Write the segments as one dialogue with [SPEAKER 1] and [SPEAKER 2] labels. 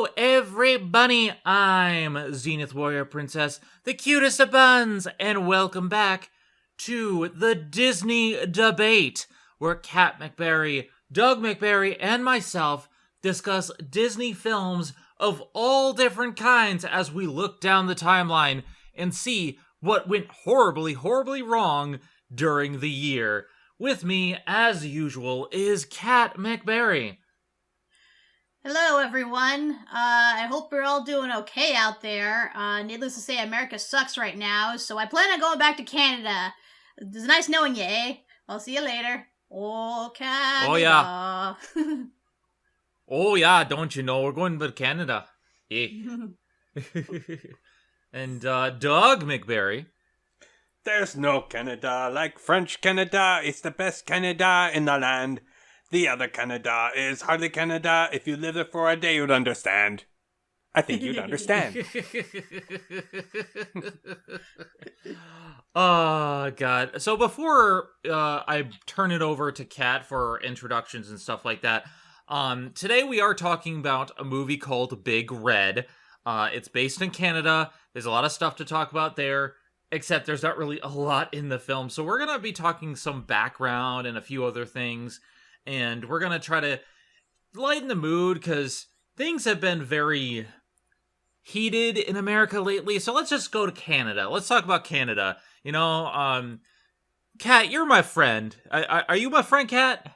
[SPEAKER 1] Hello, everybody! I'm Zenith Warrior Princess, the cutest of buns, and welcome back to the Disney Debate, where Kat McBerry, Doug McBerry, and myself discuss Disney films of all different kinds as we look down the timeline and see what went horribly, horribly wrong during the year. With me, as usual, is Kat McBerry.
[SPEAKER 2] Hello, everyone. I hope you're all doing okay out there. Needless to say, America sucks right now, so I plan on going back to Canada. It's nice knowing you, eh? I'll see you later. Oh, Canada.
[SPEAKER 1] Oh, yeah. Oh, yeah, don't you know? We're going to Canada. Yeah. And, Doug McBerry.
[SPEAKER 3] There's no Canada like French Canada. It's the best Canada in the land. The other Canada is hardly Canada. If you live there for a day, you'd understand. I think you'd understand.
[SPEAKER 1] Oh, God. So before I turn it over to Kat for introductions and stuff like that, today we are talking about a movie called Big Red. It's based in Canada. There's a lot of stuff to talk about there, except there's not really a lot in the film. So we're going to be talking some background and a few other things. And we're going to try to lighten the mood because things have been very heated in America lately. So let's just go to Canada. Let's talk about Canada. You know, Kat, you're my friend. Are you my friend, Kat?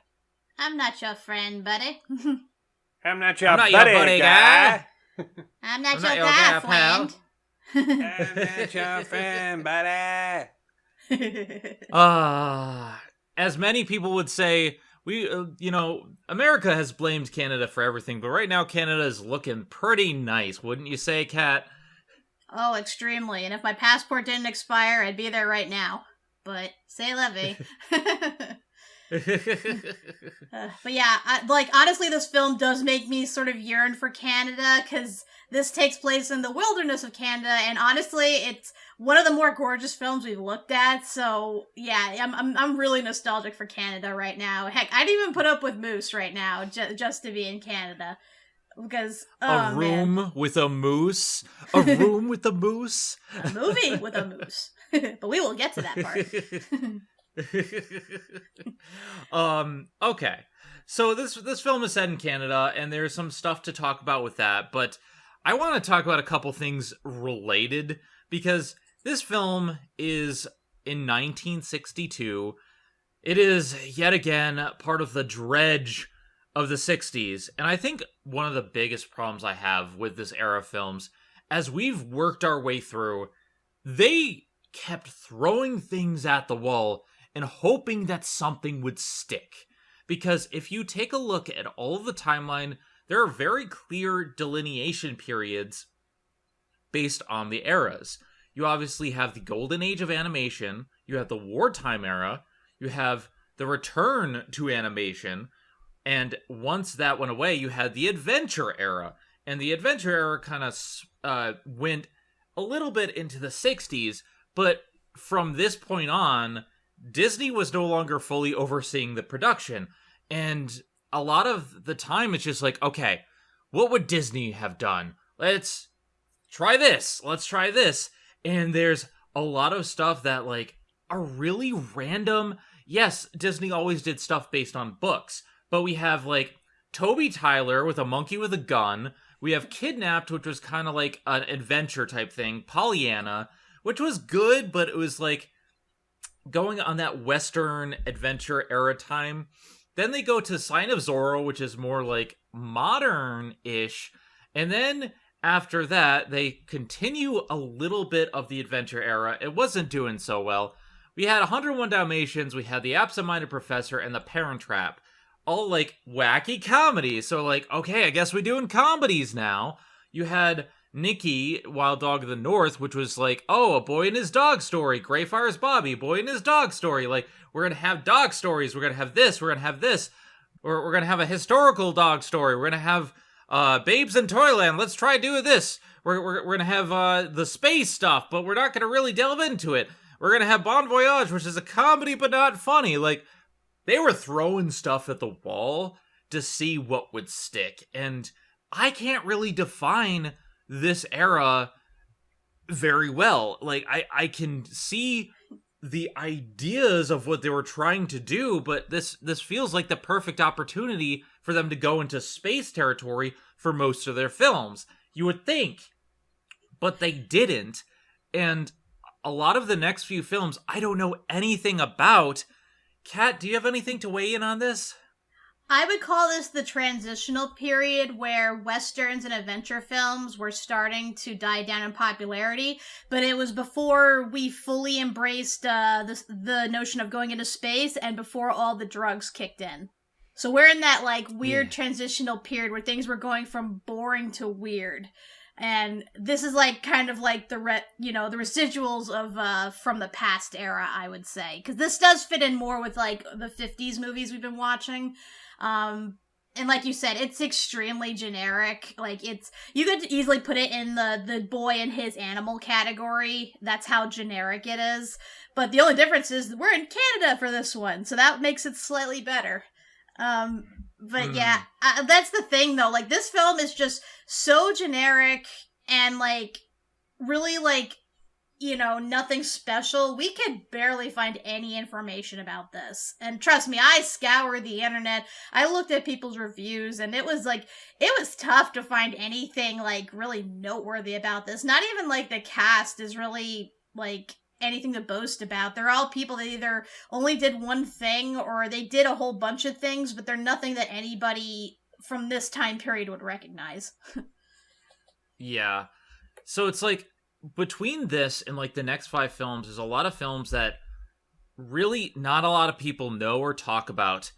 [SPEAKER 2] I'm not your friend, buddy.
[SPEAKER 3] I'm not your
[SPEAKER 1] I'm not
[SPEAKER 3] buddy,
[SPEAKER 1] your buddy
[SPEAKER 3] guy.
[SPEAKER 2] I'm not
[SPEAKER 1] I'm
[SPEAKER 2] your
[SPEAKER 1] not your
[SPEAKER 2] guy,
[SPEAKER 1] guy, pal.
[SPEAKER 2] friend.
[SPEAKER 3] I'm not your friend, buddy.
[SPEAKER 1] As many people would say, America has blamed Canada for everything, but right now Canada is looking pretty nice, wouldn't you say, Kat?
[SPEAKER 2] Oh, extremely. And if my passport didn't expire, I'd be there right now. But, say levy. But yeah, honestly, this film does make me sort of yearn for Canada, because this takes place in the wilderness of Canada, and honestly, it's one of the more gorgeous films we've looked at, so yeah, I'm really nostalgic for Canada right now. Heck, I'd even put up with moose right now, just to be in Canada. Because,
[SPEAKER 1] a room with a moose? A room with a moose?
[SPEAKER 2] A movie with a moose. But we will get to that part.
[SPEAKER 1] Okay. So this film is set in Canada, and there's some stuff to talk about with that, but I want to talk about a couple things related, because this film is in 1962. It is, yet again, part of the dredge of the 60s, and I think one of the biggest problems I have with this era of films, as we've worked our way through, they kept throwing things at the wall and hoping that something would stick. Because if you take a look at all of the timeline, there are very clear delineation periods based on the eras. You obviously have the golden age of animation, you have the wartime era, you have the return to animation, and once that went away, you had the adventure era. And the adventure era kind of went a little bit into the 60s, but from this point on, Disney was no longer fully overseeing the production. And a lot of the time, it's just like, okay, what would Disney have done? Let's try this. Let's try this. And there's a lot of stuff that, like, are really random. Yes, Disney always did stuff based on books. But we have, like, Toby Tyler with a monkey with a gun. We have Kidnapped, which was kind of like an adventure type thing. Pollyanna, which was good, but it was, like, going on that Western adventure era time. Then they go to Sign of Zorro, which is more like modern-ish. And then after that, they continue a little bit of the adventure era. It wasn't doing so well. We had 101 Dalmatians, we had The Absent-Minded Professor, and The Parent Trap. All, like, wacky comedies. So, like, okay, I guess we're doing comedies now. You had Nicky, Wild Dog of the North, which was like, oh, a boy and his dog story. Greyfire's Bobby, boy and his dog story. Like, we're going to have dog stories. We're going to have this. We're going to have this. We're going to have a historical dog story. We're going to have Babes in Toyland. Let's try doing this. We're going to have the space stuff, but we're not going to really delve into it. We're going to have Bon Voyage, which is a comedy but not funny. Like, they were throwing stuff at the wall to see what would stick. And I can't really define this era very well. Like, I can see the ideas of what they were trying to do, but this feels like the perfect opportunity for them to go into space territory for most of their films. You would think, but they didn't. And a lot of the next few films, I don't know anything about. Kat, do you have anything to weigh in on this?
[SPEAKER 2] I would call this the transitional period where westerns and adventure films were starting to die down in popularity, but it was before we fully embraced the notion of going into space and before all the drugs kicked in. So we're in that like weird transitional period where things were going from boring to weird. And this is like kind of like the residuals of from the past era, I would say, because this does fit in more with like the 50s movies we've been watching. And like you said, it's extremely generic. Like you could easily put it in the boy and his animal category. That's how generic it is. But the only difference is we're in Canada for this one, so that makes it slightly better. But yeah, that's the thing though. Like this film is just so generic and like really like, nothing special. We could barely find any information about this. And trust me, I scoured the internet. I looked at people's reviews and it was tough to find anything like really noteworthy about this. Not even like the cast is really like anything to boast about. They're all people that either only did one thing or they did a whole bunch of things, but they're nothing that anybody from this time period would recognize.
[SPEAKER 1] Yeah. So it's like between this and like the next 5 films, there's a lot of films that really not a lot of people know or talk about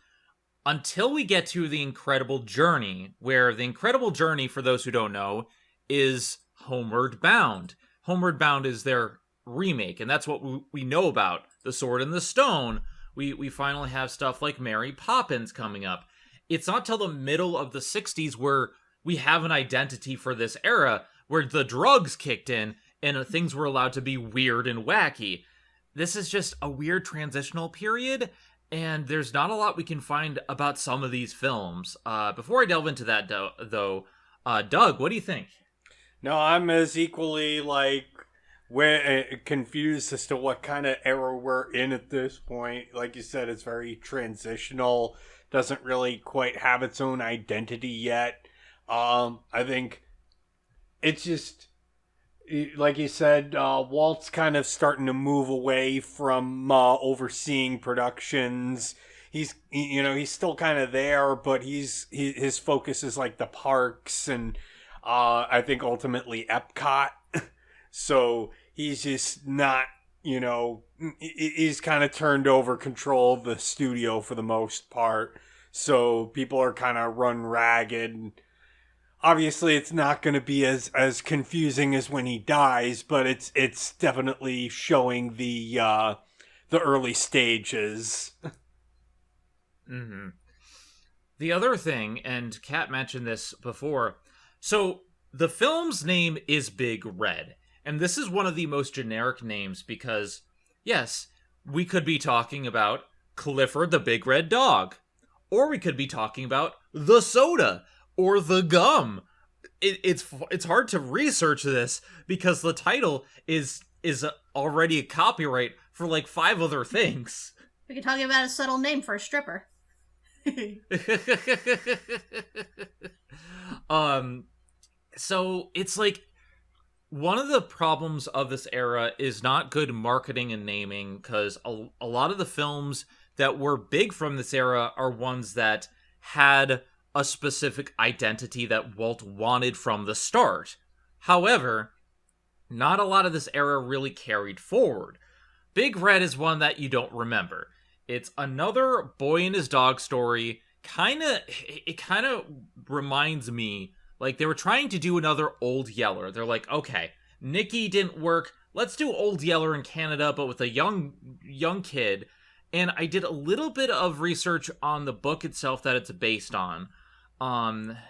[SPEAKER 1] until we get to The Incredible Journey, where The Incredible Journey, for those who don't know, is Homeward Bound. Homeward Bound is their remake, and that's what we know about. The Sword and the Stone. We finally have stuff like Mary Poppins coming up. It's not till the middle of the 60s where we have an identity for this era, where the drugs kicked in and things were allowed to be weird and wacky. This is just a weird transitional period, and there's not a lot we can find about some of these films. Before I delve into that, though, Doug, what do you think?
[SPEAKER 3] No, I'm as equally like confused as to what kind of era we're in at this point. Like you said, it's very transitional, doesn't really quite have its own identity yet. I think it's just, like you said, Walt's kind of starting to move away from overseeing productions. He's still kind of there, but his focus is like the parks and I think ultimately Epcot. So he's just not, he's kind of turned over control of the studio for the most part. So people are kind of run ragged. Obviously, it's not going to be as confusing as when he dies, but it's definitely showing the early stages.
[SPEAKER 1] Mm-hmm. The other thing, and Kat mentioned this before, so the film's name is Big Red. And this is one of the most generic names because, yes, we could be talking about Clifford the Big Red Dog. Or we could be talking about the soda or the gum. It's hard to research this because the title is already a copyright for like 5 other things.
[SPEAKER 2] We could talk about a subtle name for a stripper.
[SPEAKER 1] So it's like one of the problems of this era is not good marketing and naming, because a lot of the films that were big from this era are ones that had a specific identity that Walt wanted from the start. However, not a lot of this era really carried forward. Big Red is one that you don't remember. It's another boy and his dog story. It kind of reminds me, like they were trying to do another Old Yeller. They're like, okay, Nicky didn't work. Let's do Old Yeller in Canada, but with a young kid. And I did a little bit of research on the book itself that it's based on.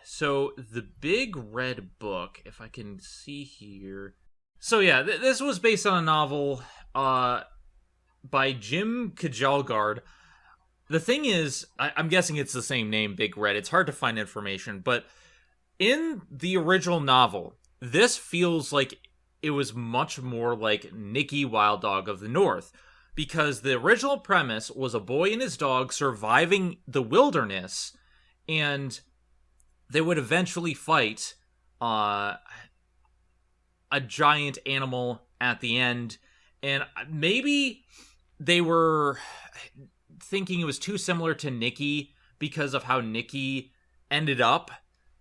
[SPEAKER 1] So the Big Red book, if I can see here. So yeah, this was based on a novel by Jim Kajalgard. The thing is, I'm guessing it's the same name, Big Red. It's hard to find information, but in the original novel, this feels like it was much more like Nicky Wild Dog of the North, because the original premise was a boy and his dog surviving the wilderness, and they would eventually fight a giant animal at the end. And maybe they were thinking it was too similar to Nicky because of how Nicky ended up,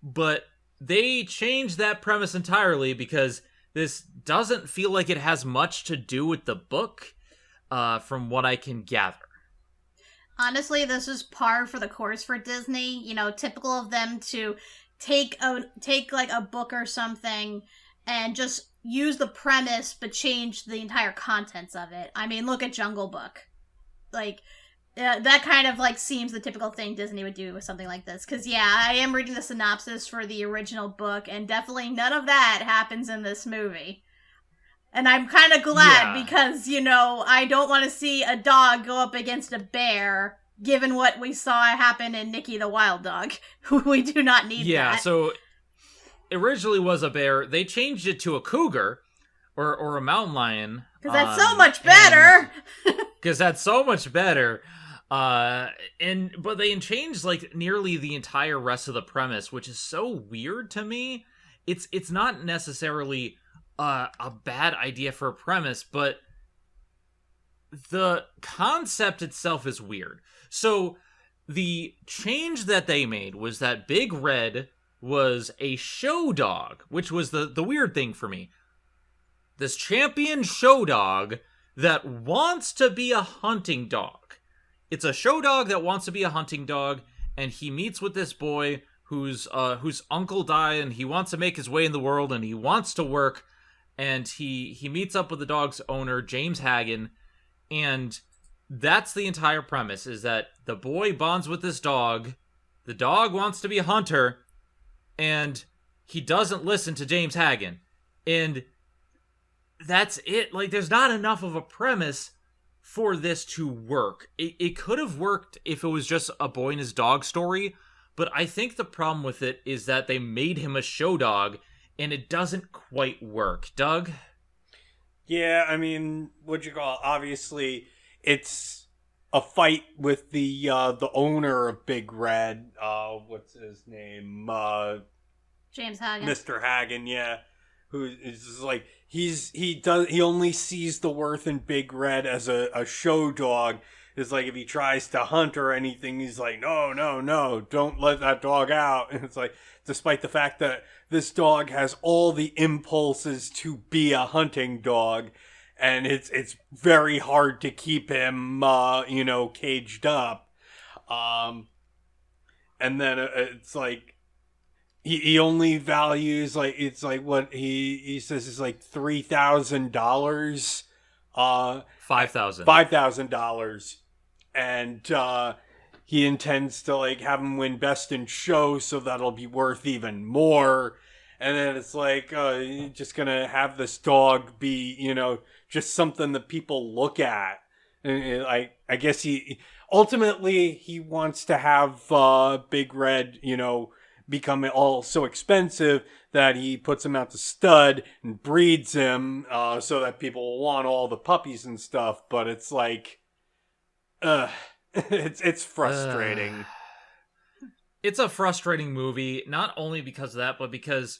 [SPEAKER 1] but they changed that premise entirely because this doesn't feel like it has much to do with the book, from what I can gather.
[SPEAKER 2] Honestly, this is par for the course for Disney. You know, typical of them to take like a book or something and just use the premise but change the entire contents of it. I mean, look at Jungle Book. Like, that kind of like seems the typical thing Disney would do with something like this. Because yeah, I am reading the synopsis for the original book, and definitely none of that happens in this movie. And I'm kind of glad because, you know, I don't want to see a dog go up against a bear, given what we saw happen in Nicky the Wild Dog. We do not need that.
[SPEAKER 1] Yeah, so originally was a bear. They changed it to a cougar or a mountain lion.
[SPEAKER 2] Because that's so much better!
[SPEAKER 1] Because that's so much better. But they changed like nearly the entire rest of the premise, which is so weird to me. It's not necessarily a bad idea for a premise, but the concept itself is weird. So the change that they made was that Big Red was a show dog, which was the weird thing for me. This champion show dog that wants to be a hunting dog. It's a show dog that wants to be a hunting dog, and he meets with this boy whose uncle died, and he wants to make his way in the world, and he wants to work, and he meets up with the dog's owner, James Hagen, and that's the entire premise, is that the boy bonds with this dog, the dog wants to be a hunter, and he doesn't listen to James Hagen. And that's it. Like, there's not enough of a premise for this to work. It could have worked if it was just a boy and his dog story, but I think the problem with it is that they made him a show dog, and it doesn't quite work. Doug?
[SPEAKER 3] Yeah, I mean, what'd you call it? Obviously, it's a fight with the owner of Big Red. What's his name?
[SPEAKER 2] James Hagen.
[SPEAKER 3] Mr. Hagen, yeah. Who is just like he only sees the worth in Big Red as a show dog. It's like if he tries to hunt or anything, he's like, no, don't let that dog out. And it's like, despite the fact that this dog has all the impulses to be a hunting dog, and it's very hard to keep him, caged up. And then it's like, he only values, like, it's like what he says is like $3,000.
[SPEAKER 1] $5,000.
[SPEAKER 3] $5,000. And he intends to like have him win Best in Show, so that'll be worth even more. And then it's like, you're just gonna have this dog be, just something that people look at. And I guess he ultimately wants to have Big Red, become all so expensive that he puts him out to stud and breeds him, so that people will want all the puppies and stuff. But it's like, it's frustrating.
[SPEAKER 1] It's a frustrating movie, not only because of that, but because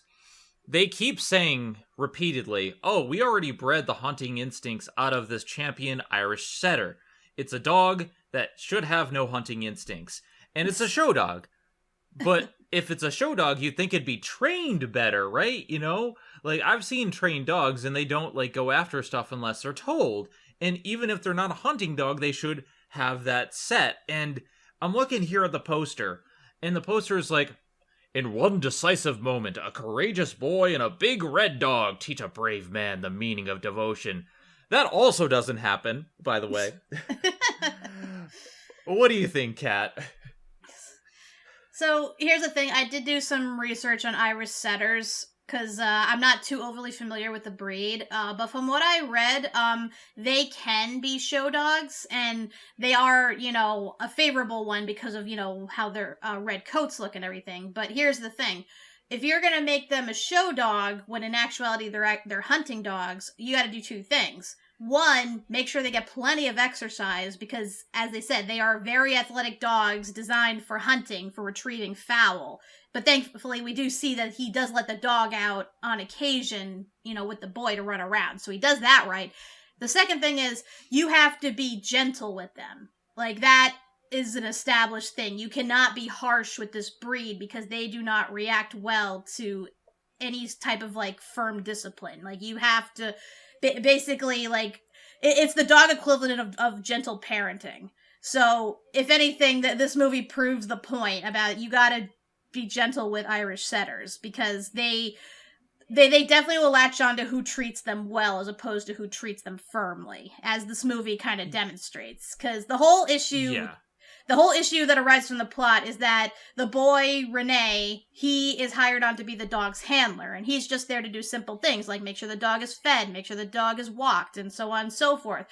[SPEAKER 1] they keep saying repeatedly, oh, we already bred the hunting instincts out of this champion Irish setter. It's a dog that should have no hunting instincts. And it's a show dog. But if it's a show dog, you'd think it'd be trained better, right? Like, I've seen trained dogs, and they don't, like, go after stuff unless they're told. And even if they're not a hunting dog, they should have that set. And I'm looking here at the poster, and the poster is like, in one decisive moment, a courageous boy and a big red dog teach a brave man the meaning of devotion. That also doesn't happen, by the way. What do you think, Kat?
[SPEAKER 2] So here's the thing. I did do some research on Irish setters because I'm not too overly familiar with the breed. But from what I read, they can be show dogs, and they are, a favorable one because of, how their red coats look and everything. But here's the thing. if you're gonna make them a show dog when in actuality they're hunting dogs, you got to do two things. One, make sure they get plenty of exercise because, as they said, they are very athletic dogs designed for hunting, for retrieving fowl. But thankfully, we do see that he does let the dog out on occasion, with the boy to run around. So he does that right. The second thing is you have to be gentle with them. Like, that is an established thing. You cannot be harsh with this breed because they do not react well to any type of, firm discipline. Like, you have to... Basically, it's the dog equivalent of gentle parenting. So, if anything, this movie proves the point about you gotta be gentle with Irish setters, because they definitely will latch on to who treats them well as opposed to who treats them firmly, as this movie kind of demonstrates. Because the whole issue...
[SPEAKER 1] Yeah.
[SPEAKER 2] The whole issue that arises from the plot is that the boy, Rene, he is hired on to be the dog's handler, and he's just there to do simple things, like make sure the dog is fed, make sure the dog is walked, and so on and so forth.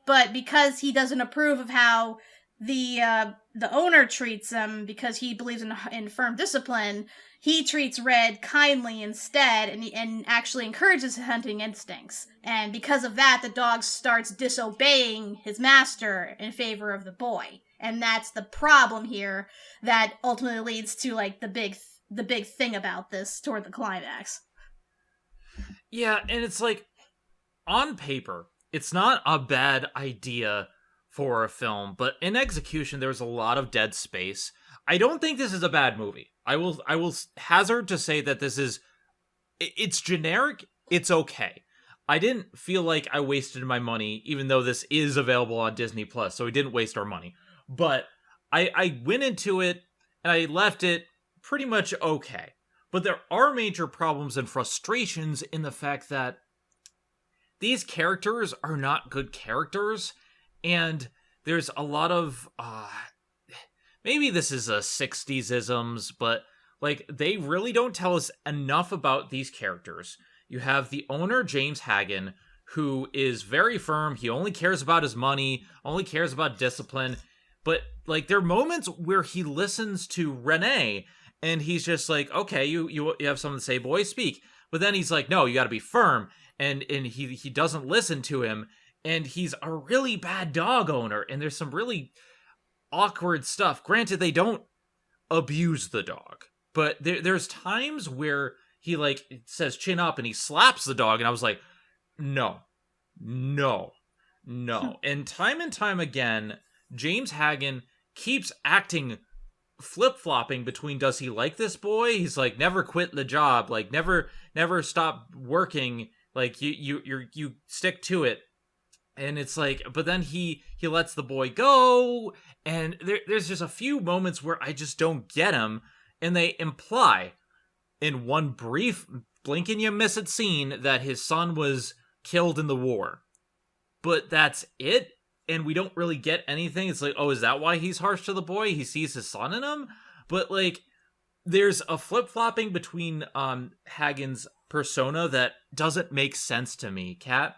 [SPEAKER 2] But because he doesn't approve of how the owner treats him, because he believes in firm discipline, he treats Red kindly instead, and actually encourages his hunting instincts. And because of that, the dog starts disobeying his master in favor of the boy. And that's the problem here that ultimately leads to, the big thing about this toward the climax.
[SPEAKER 1] Yeah, and it's on paper, it's not a bad idea for a film, but in execution, there's a lot of dead space. I don't think this is a bad movie. I will hazard to say that it's generic, it's okay. I didn't feel like I wasted my money, even though this is available on Disney+, so we didn't waste our money. But I went into it, and I left it pretty much okay. But there are major problems and frustrations in the fact that these characters are not good characters, and there's a lot of, maybe this is a 60s-isms, but, they really don't tell us enough about these characters. You have the owner, James Hagen, who is very firm. He only cares about his money, only cares about discipline. But, there are moments where he listens to Renee, and he's just okay, you have something to say, boy, speak. But then he's no, you gotta be firm. And he doesn't listen to him, and he's a really bad dog owner, and there's some really awkward stuff. Granted, they don't abuse the dog, but there's times where he, says chin up, and he slaps the dog, and I was no. And time again, James Hagen keeps acting flip-flopping between does he like this boy? He's never quit the job, never stop working, you stick to it. And it's but then he lets the boy go, and there's just a few moments where I just don't get him, and they imply in one brief blink and you miss it scene that his son was killed in the war. But that's it. And we don't really get anything. It's oh, is that why he's harsh to the boy? He sees his son in him? But, there's a flip-flopping between Hagen's persona that doesn't make sense to me. Kat?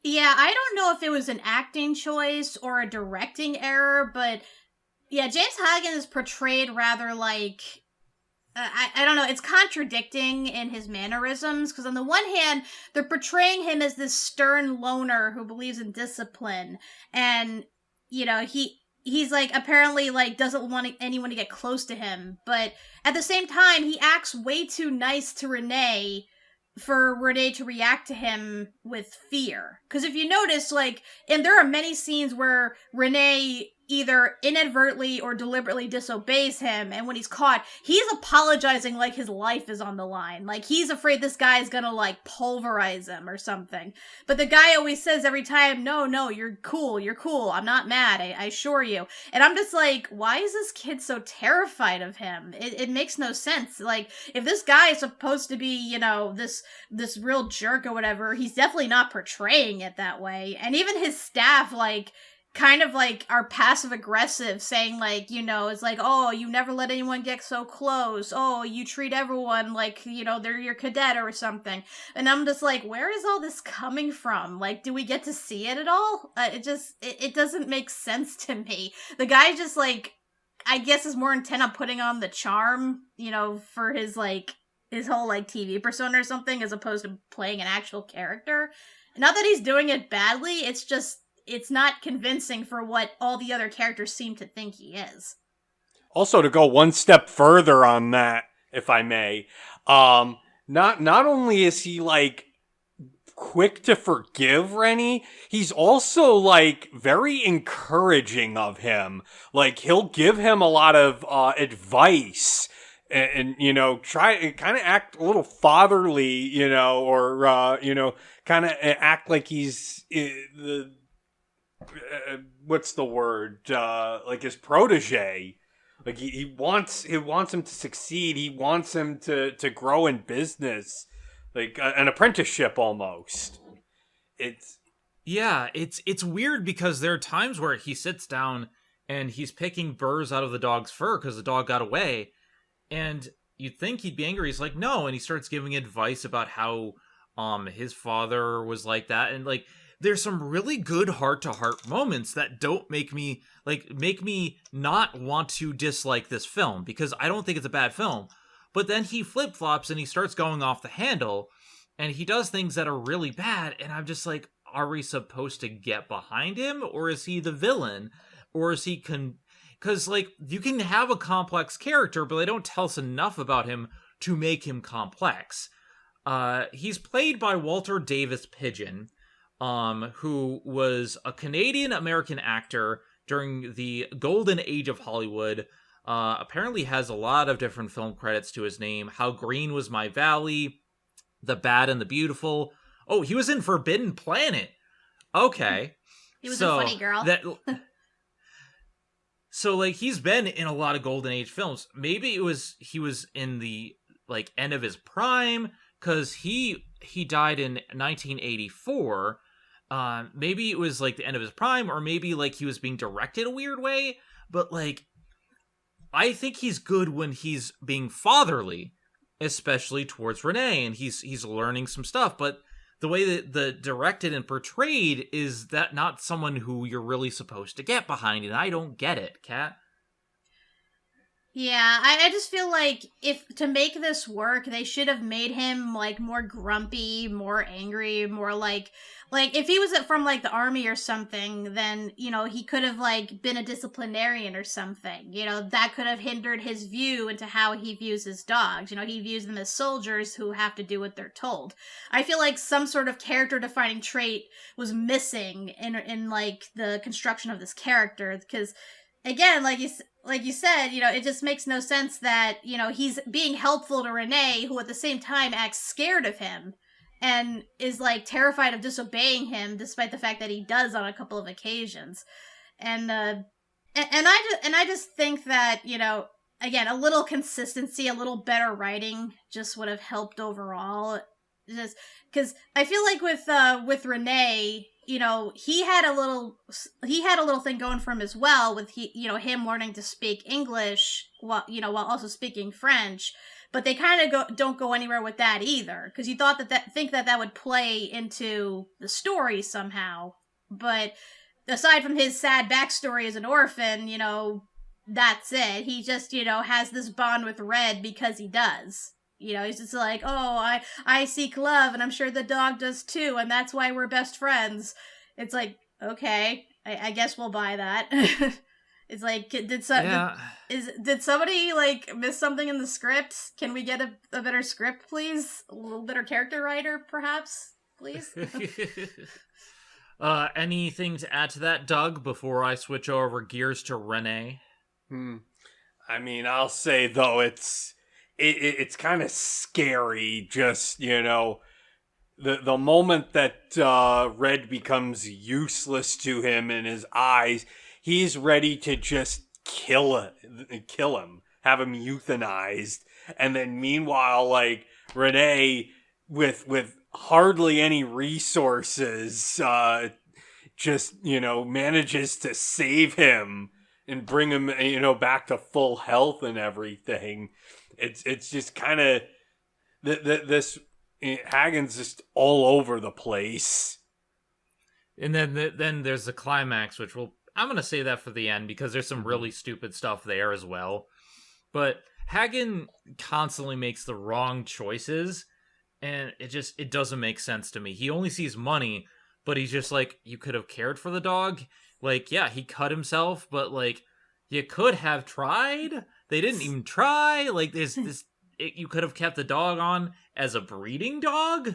[SPEAKER 2] Yeah, I don't know if it was an acting choice or a directing error, but, yeah, James Hagen is portrayed rather I don't know, it's contradicting in his mannerisms, because on the one hand, they're portraying him as this stern loner who believes in discipline, and, he's apparently doesn't want anyone to get close to him, but at the same time, he acts way too nice to Renee for Renee to react to him with fear. Because if you notice, and there are many scenes where Renee either inadvertently or deliberately disobeys him, and when he's caught, he's apologizing like his life is on the line. He's afraid this guy is gonna, pulverize him or something. But the guy always says every time, no, you're cool, I'm not mad, I assure you. And I'm just why is this kid so terrified of him? It makes no sense. If this guy is supposed to be, this real jerk or whatever, he's definitely not portraying it that way. And even his staff, kind of are passive aggressive, saying it's oh, you never let anyone get so close, oh, you treat everyone they're your cadet or something. And I'm just where is all this coming from? Do we get to see it at all? It doesn't make sense to me. The guy just I guess is more intent on putting on the charm, for his whole TV persona or something, as opposed to playing an actual character. Not that he's doing it badly, it's not convincing for what all the other characters seem to think he is.
[SPEAKER 3] Also, to go one step further on that, if I may, not only is he quick to forgive Rennie, he's also very encouraging of him. He'll give him a lot of advice and try and kind of act a little fatherly, or kind of act like he's the what's the word, his protege. He wants him to succeed. He wants him to grow in business, an apprenticeship almost. It's
[SPEAKER 1] weird because there are times where he sits down and he's picking burrs out of the dog's fur because the dog got away, and you'd think he'd be angry. He's like, no, and he starts giving advice about how his father was like that, and there's some really good heart-to-heart moments that don't make me not want to dislike this film, because I don't think it's a bad film. But then he flip-flops and he starts going off the handle, and he does things that are really bad, and I'm just like, are we supposed to get behind him, or is he the villain? Or is he because you can have a complex character, but they don't tell us enough about him to make him complex. He's played by Walter Davis Pidgeon, who was a Canadian-American actor during the golden age of Hollywood. Apparently has a lot of different film credits to his name. How Green Was My Valley, The Bad and the Beautiful. Oh, he was in Forbidden Planet. Okay.
[SPEAKER 2] He was a funny girl.
[SPEAKER 1] So he's been in a lot of golden age films. Maybe he was in the end of his prime, because he died in 1984. Maybe it was the end of his prime, or maybe he was being directed a weird way. But I think he's good when he's being fatherly, especially towards Renee, and he's learning some stuff. But the way that the directed and portrayed is that not someone who you're really supposed to get behind, and I don't get it, Kat.
[SPEAKER 2] Yeah, I just feel like if to make this work, they should have made him more grumpy, more angry, more if he was from the army or something, then he could have been a disciplinarian or something. That could have hindered his view into how he views his dogs. He views them as soldiers who have to do what they're told. I feel like some sort of character defining trait was missing in the construction of this character, because again, like you said, it just makes no sense that, he's being helpful to Renee, who at the same time acts scared of him and is terrified of disobeying him, despite the fact that he does on a couple of occasions. And I just think that, again, a little consistency, a little better writing just would have helped overall. Just because I feel like with Renee, he had a little thing going for him as well, with him learning to speak English while also speaking French, but they kind of don't go anywhere with that either, because you thought that would play into the story somehow. But aside from his sad backstory as an orphan, that's it. He just has this bond with Red because he does. He's just oh, I seek love, and I'm sure the dog does too, and that's why we're best friends. It's okay, I guess we'll buy that. It's did somebody miss something in the script? Can we get a better script, please? A little better character writer, perhaps, please?
[SPEAKER 1] Anything to add to that, Doug, before I switch over gears to Renee?
[SPEAKER 3] I mean, I'll say though, it's kind of scary, just, the moment that Red becomes useless to him in his eyes, he's ready to just kill him, have him euthanized. And then meanwhile, Renee, with hardly any resources, just, manages to save him and bring him, back to full health and everything. It's just kind of this Hagen's just all over the place.
[SPEAKER 1] And then there's the climax, which we'll I'm gonna say that for the end because there's some really stupid stuff there as well. But Hagen constantly makes the wrong choices, and it doesn't make sense to me. He only sees money, but he's just like, you could have cared for the dog. Like, yeah, he cut himself, but like, you could have tried. They didn't even try. Like, you could have kept the dog on as a breeding dog.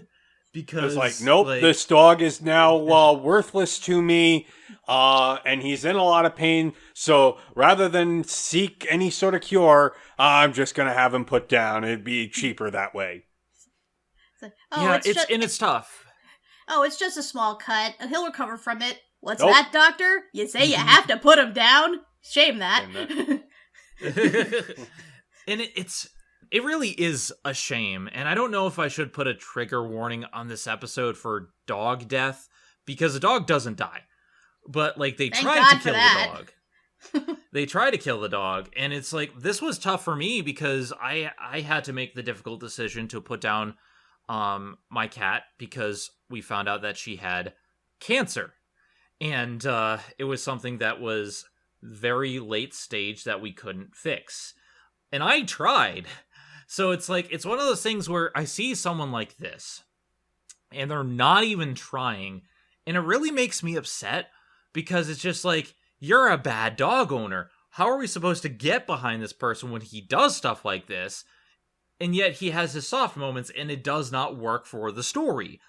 [SPEAKER 1] Because
[SPEAKER 3] it's like, nope, this dog is now worthless to me, and he's in a lot of pain. So rather than seek any sort of cure, I'm just gonna have him put down. It'd be cheaper that way.
[SPEAKER 1] It's tough.
[SPEAKER 2] Oh, it's just a small cut. He'll recover from it. What's that, doctor? You say you have to put him down? Shame that.
[SPEAKER 1] And it really is a shame, and I don't know if I should put a trigger warning on this episode for dog death, because the dog doesn't die. But, like, they tried to kill the dog. They tried to kill the dog, and it's like, this was tough for me because I had to make the difficult decision to put down my cat because we found out that she had cancer. And it was something that was very late stage that we couldn't fix. And I tried. So it's like, it's one of those things where I see someone like this, and they're not even trying, and it really makes me upset, because it's just like, you're a bad dog owner. How are we supposed to get behind this person when he does stuff like this, and yet he has his soft moments, and it does not work for the story?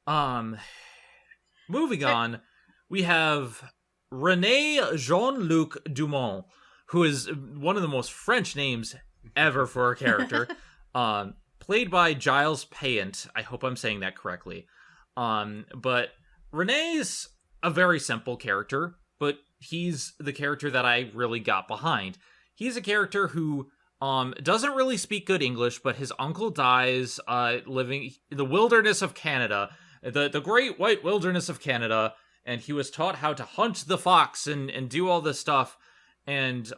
[SPEAKER 1] Moving on, we have René Jean-Luc Dumont, who is one of the most French names ever for a character, played by Giles Payant. I hope I'm saying that correctly. But René's a very simple character, but he's the character that I really got behind. He's a character who doesn't really speak good English, but his uncle dies living in the wilderness of Canada, the great white wilderness of Canada, and he was taught how to hunt the fox and do all this stuff, and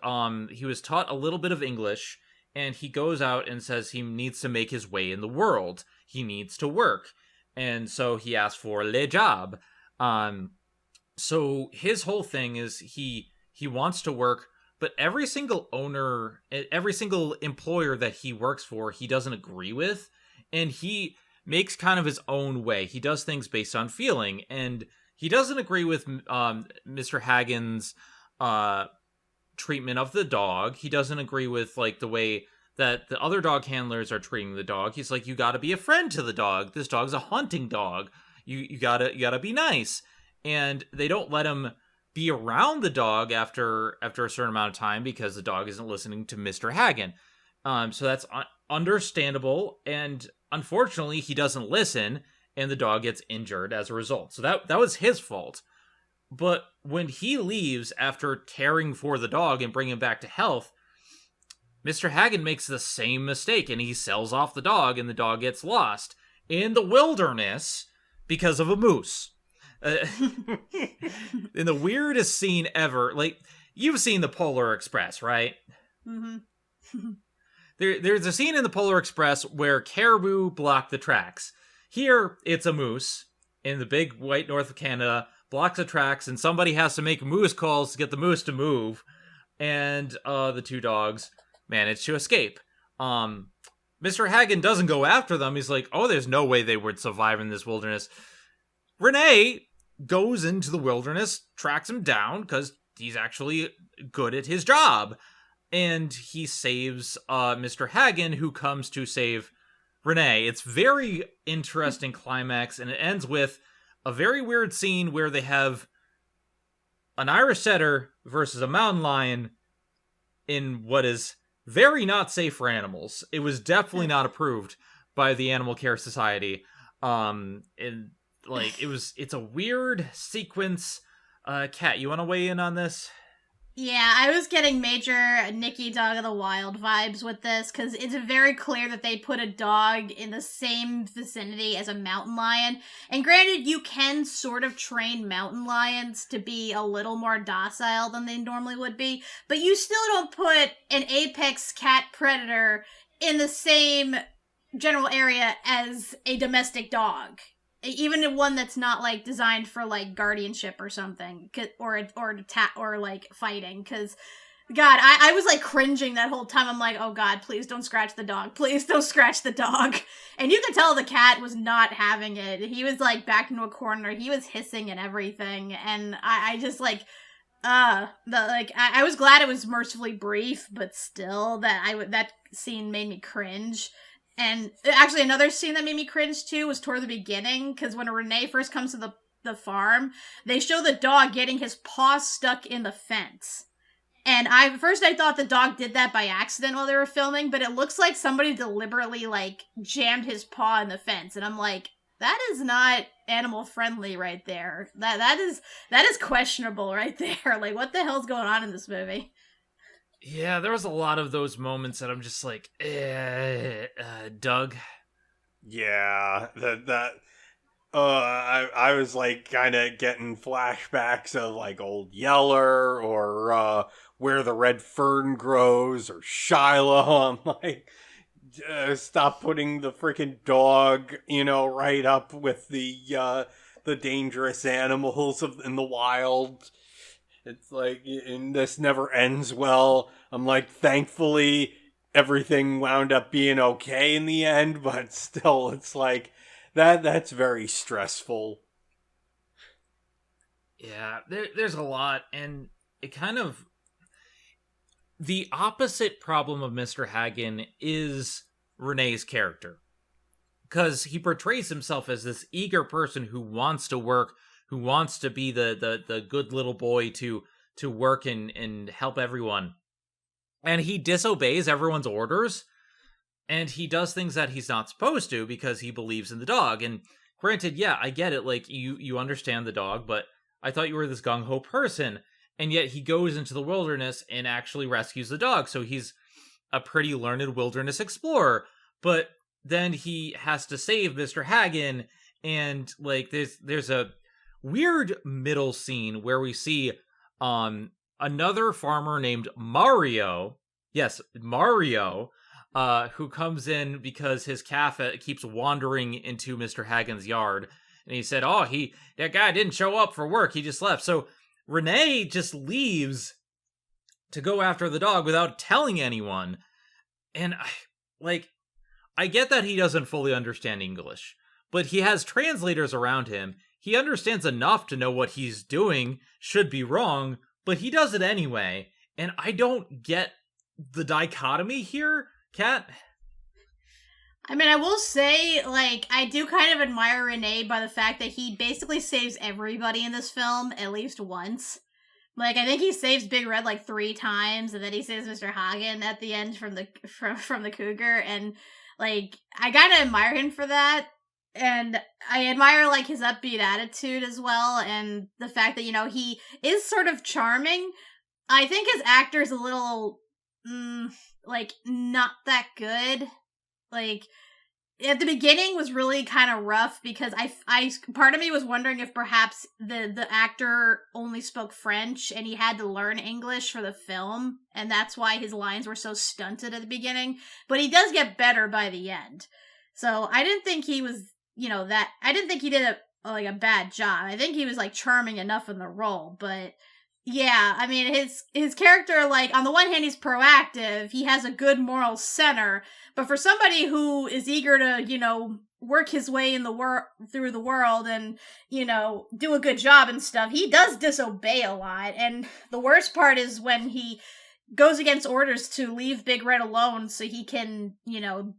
[SPEAKER 1] he was taught a little bit of English, and he goes out and says he needs to make his way in the world. He needs to work. And so he asks for le job. So his whole thing is he wants to work, but every single owner, every single employer that he works for, he doesn't agree with. And he makes kind of his own way. He does things based on feeling. And he doesn't agree with Mr. Hagen's treatment of the dog. He doesn't agree with like the way that the other dog handlers are treating the dog. He's like, you gotta be a friend to the dog. This dog's a hunting dog. You gotta be nice. And they don't let him be around the dog after a certain amount of time because the dog isn't listening to Mr. Hagen. So that's understandable. And unfortunately, he doesn't listen, and the dog gets injured as a result. So that was his fault. But when he leaves after caring for the dog and bringing him back to health, Mr. Hagen makes the same mistake, and he sells off the dog, and the dog gets lost in the wilderness because of a moose. In the weirdest scene ever. Like, you've seen the Polar Express, right? Mm-hmm. There's a scene in the Polar Express where caribou block the tracks. Here, it's a moose in the big white north of Canada, blocks the tracks, and somebody has to make moose calls to get the moose to move. And the two dogs manage to escape. Mr. Hagen doesn't go after them. He's like, oh, there's no way they would survive in this wilderness. Renee goes into the wilderness, tracks him down, because he's actually good at his job. And he saves Mr. Hagen, who comes to save Renee. It's very interesting climax, and it ends with a very weird scene where they have an Irish setter versus a mountain lion in what is very not safe for animals. It was definitely not approved by the Animal Care Society. And like, it's a weird sequence. Kat, you want to weigh in on this?
[SPEAKER 2] Yeah, I was getting major Nikki Dog of the Wild vibes with this, because it's very clear that they put a dog in the same vicinity as a mountain lion. And granted, you can sort of train mountain lions to be a little more docile than they normally would be, but you still don't put an apex cat predator in the same general area as a domestic dog. even one that's not like designed for like guardianship or something, or like fighting. Because God, I was like cringing that whole time. I'm like, oh God, please don't scratch the dog. Please don't scratch the dog. And you could tell the cat was not having it. He was like backed into a corner. He was hissing and everything. And I just like, I was glad it was mercifully brief, but still that scene made me cringe. And actually another scene that made me cringe too was toward the beginning, because when Renee first comes to the farm, they show the dog getting his paw stuck in the fence. And first I thought the dog did that by accident while they were filming, but it looks like somebody deliberately, like, jammed his paw in the fence. And I'm like, that is not animal friendly right there. That is questionable right there. Like, what the hell's going on in this movie?
[SPEAKER 1] Yeah, there was a lot of those moments that I'm just like, Doug.
[SPEAKER 3] Yeah, I was like kind of getting flashbacks of like Old Yeller or Where the Red Fern Grows or Shiloh. I'm like, stop putting the freaking dog, right up with the dangerous animals in the wild. It's like, and this never ends well. I'm like, thankfully everything wound up being okay in the end, but still, it's like, that's very stressful.
[SPEAKER 1] Yeah, there's a lot, and it kind of... The opposite problem of Mr. Hagen is Renee's character. Because he portrays himself as this eager person who wants to work, who wants to be the good little boy to work and help everyone. And he disobeys everyone's orders, and he does things that he's not supposed to because he believes in the dog. And granted, yeah, I get it, like, you understand the dog, but I thought you were this gung-ho person. And yet he goes into the wilderness and actually rescues the dog, so he's a pretty learned wilderness explorer. But then he has to save Mr. Hagen, and, like, there's a weird middle scene where we see another farmer named Mario, yes, Mario, who comes in because his calf keeps wandering into Mr. Hagen's yard. And he said, that guy didn't show up for work, he just left. So Renee just leaves to go after the dog without telling anyone. And I get that he doesn't fully understand English, but he has translators around him. He understands enough to know what he's doing should be wrong, but he does it anyway. And I don't get the dichotomy here, Kat.
[SPEAKER 2] I mean, I will say, like, I do kind of admire Renee by the fact that he basically saves everybody in this film at least once. Like, I think he saves Big Red like 3 times, and then he saves Mr. Hagen at the end from the cougar, and, like, I kind of admire him for that. And I admire, like, his upbeat attitude as well, and the fact that, he is sort of charming. I think his actor is a little, like, not that good. Like, at the beginning was really kind of rough because I part of me was wondering if perhaps the actor only spoke French and he had to learn English for the film, and that's why his lines were so stunted at the beginning. But he does get better by the end. So I didn't think he was, I didn't think he did a bad job. I think he was, like, charming enough in the role, but yeah, I mean, his character, like, on the one hand, he's proactive, he has a good moral center, but for somebody who is eager to, work his way in through the world and, do a good job and stuff, he does disobey a lot. And the worst part is when he goes against orders to leave Big Red alone so he can,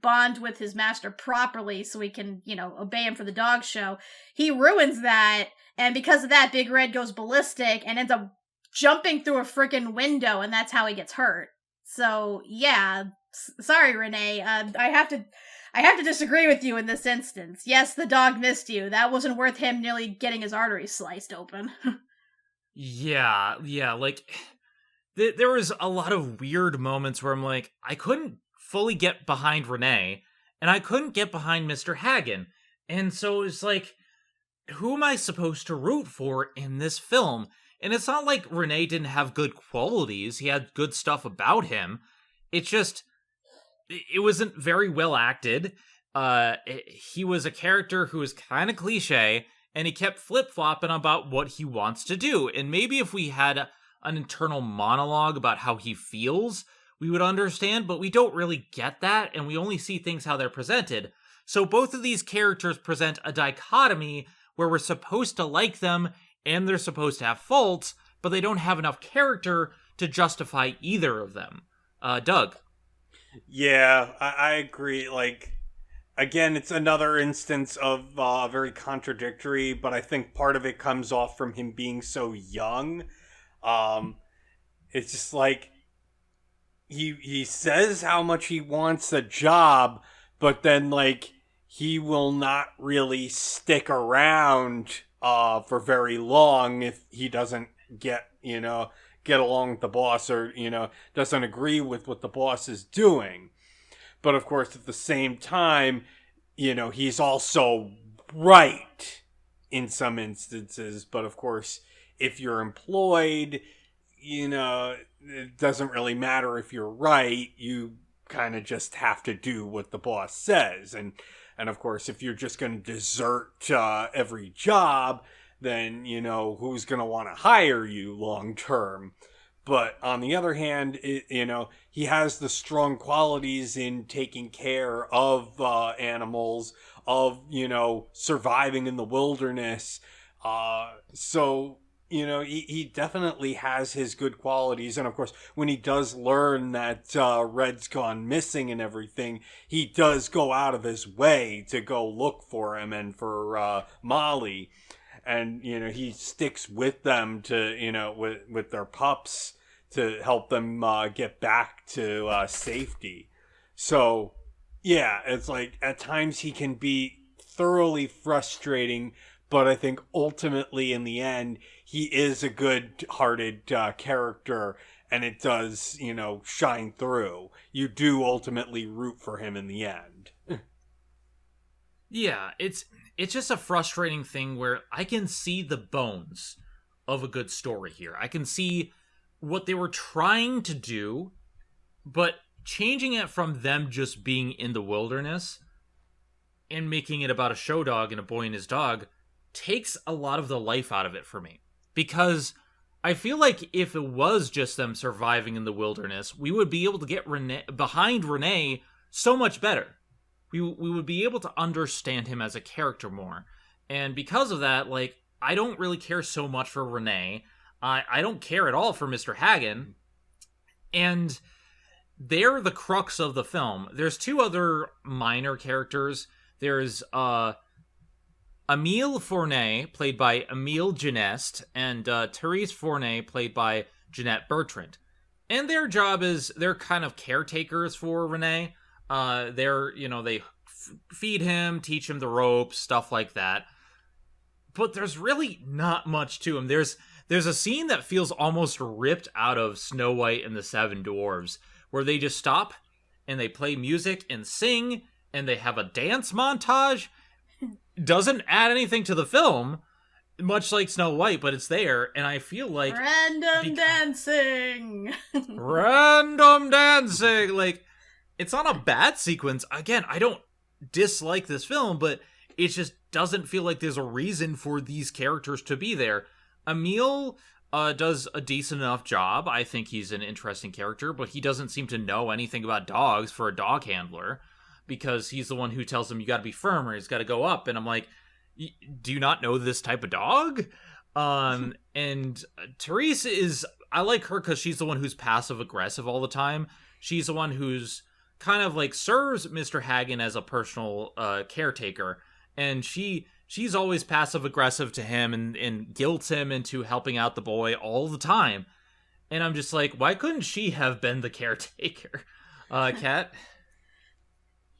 [SPEAKER 2] bond with his master properly so he can, obey him for the dog show. He ruins that, and because of that, Big Red goes ballistic and ends up jumping through a freaking window, and that's how he gets hurt. So, yeah, sorry, Renee. I have to disagree with you in this instance. Yes, the dog missed you. That wasn't worth him nearly getting his arteries sliced open.
[SPEAKER 1] Yeah, like, there was a lot of weird moments where I'm like, I couldn't fully get behind Renee, and I couldn't get behind Mr. Hagen. And so it's like, who am I supposed to root for in this film? And it's not like Renee didn't have good qualities. He had good stuff about him. It's just, it wasn't very well acted. he was a character who was kind of cliche, and he kept flip-flopping about what he wants to do. And maybe if we had an internal monologue about how he feels, we would understand, but we don't really get that, and we only see things how they're presented. So both of these characters present a dichotomy where we're supposed to like them, and they're supposed to have faults, but they don't have enough character to justify either of them. Doug?
[SPEAKER 3] Yeah, I agree. Like, again, it's another instance of very contradictory, but I think part of it comes off from him being so young. It's just like he says how much he wants a job, but then like he will not really stick around for very long if he doesn't get along with the boss, or doesn't agree with what the boss is doing. But of course, at the same time, he's also right in some instances. But of course, if you're employed, it doesn't really matter if you're right. You kind of just have to do what the boss says. And of course, if you're just going to desert every job, then, who's going to want to hire you long term? But on the other hand, he has the strong qualities in taking care of animals, of, surviving in the wilderness. So, he definitely has his good qualities. And of course, when he does learn that Red's gone missing and everything, he does go out of his way to go look for him and for Molly. And, he sticks with them to, with their pups to help them get back to safety. So, yeah, it's like at times he can be thoroughly frustrating, but I think ultimately in the end, he is a good-hearted character, and it does, shine through. You do ultimately root for him in the end.
[SPEAKER 1] Yeah, it's just a frustrating thing where I can see the bones of a good story here. I can see what they were trying to do, but changing it from them just being in the wilderness and making it about a show dog and a boy and his dog takes a lot of the life out of it for me. Because I feel like if it was just them surviving in the wilderness, we would be able to get behind Renee so much better. We would be able to understand him as a character more. And because of that, like, I don't really care so much for Renee. I don't care at all for Mr. Hagen. And they're the crux of the film. There's two other minor characters. There's Emile Fournet, played by Emile Genest, and Therese Fournet, played by Jeanette Bertrand. And their job is they're kind of caretakers for Renee. They feed him, teach him the ropes, stuff like that. But there's really not much to him. There's a scene that feels almost ripped out of Snow White and the Seven Dwarves, where they just stop and they play music and sing, and they have a dance montage. Doesn't add anything to the film, much like Snow White, but it's there, and I feel like
[SPEAKER 2] dancing.
[SPEAKER 1] Random dancing. Like, it's not a bad sequence. Again, I don't dislike this film, but it just doesn't feel like there's a reason for these characters to be there. Emile does a decent enough job. I think he's an interesting character, but he doesn't seem to know anything about dogs for a dog handler, because he's the one who tells him you gotta be firmer, he's gotta go up, and I'm like, do you not know this type of dog? And Therese is, I like her because she's the one who's passive-aggressive all the time. She's the one who's kind of like serves Mr. Hagen as a personal caretaker, and she's always passive-aggressive to him and guilts him into helping out the boy all the time. And I'm just like, why couldn't she have been the caretaker? Kat?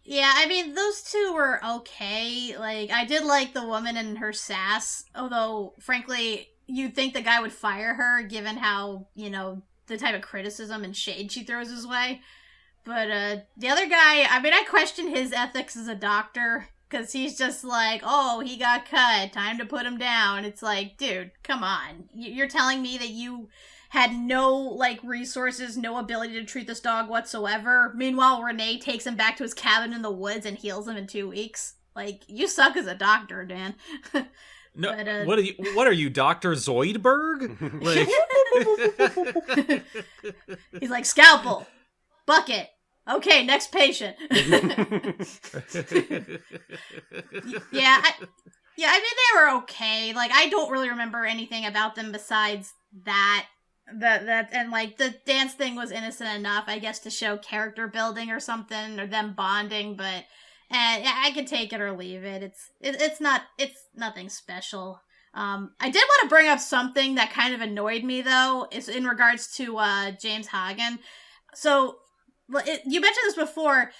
[SPEAKER 2] Yeah, I mean, those two were okay. Like, I did like the woman and her sass, although, frankly, you'd think the guy would fire her, given how, the type of criticism and shade she throws his way. But, the other guy, I mean, I question his ethics as a doctor, because he's just like, oh, he got cut, time to put him down. It's like, dude, come on. You're telling me that you had no, like, resources, no ability to treat this dog whatsoever. Meanwhile, Renee takes him back to his cabin in the woods and heals him in 2 weeks. Like, you suck as a doctor, Dan.
[SPEAKER 1] No,
[SPEAKER 2] But,
[SPEAKER 1] what are you, Dr. Zoidberg? Like...
[SPEAKER 2] He's like, scalpel, bucket. Okay, next patient. Yeah, I mean, they were okay. Like, I don't really remember anything about them besides that. And, like, the dance thing was innocent enough, I guess, to show character building or something, or them bonding, but I can take it or leave it. It's nothing special. I did want to bring up something that kind of annoyed me, though, is in regards to James Hagen. So, you mentioned this before.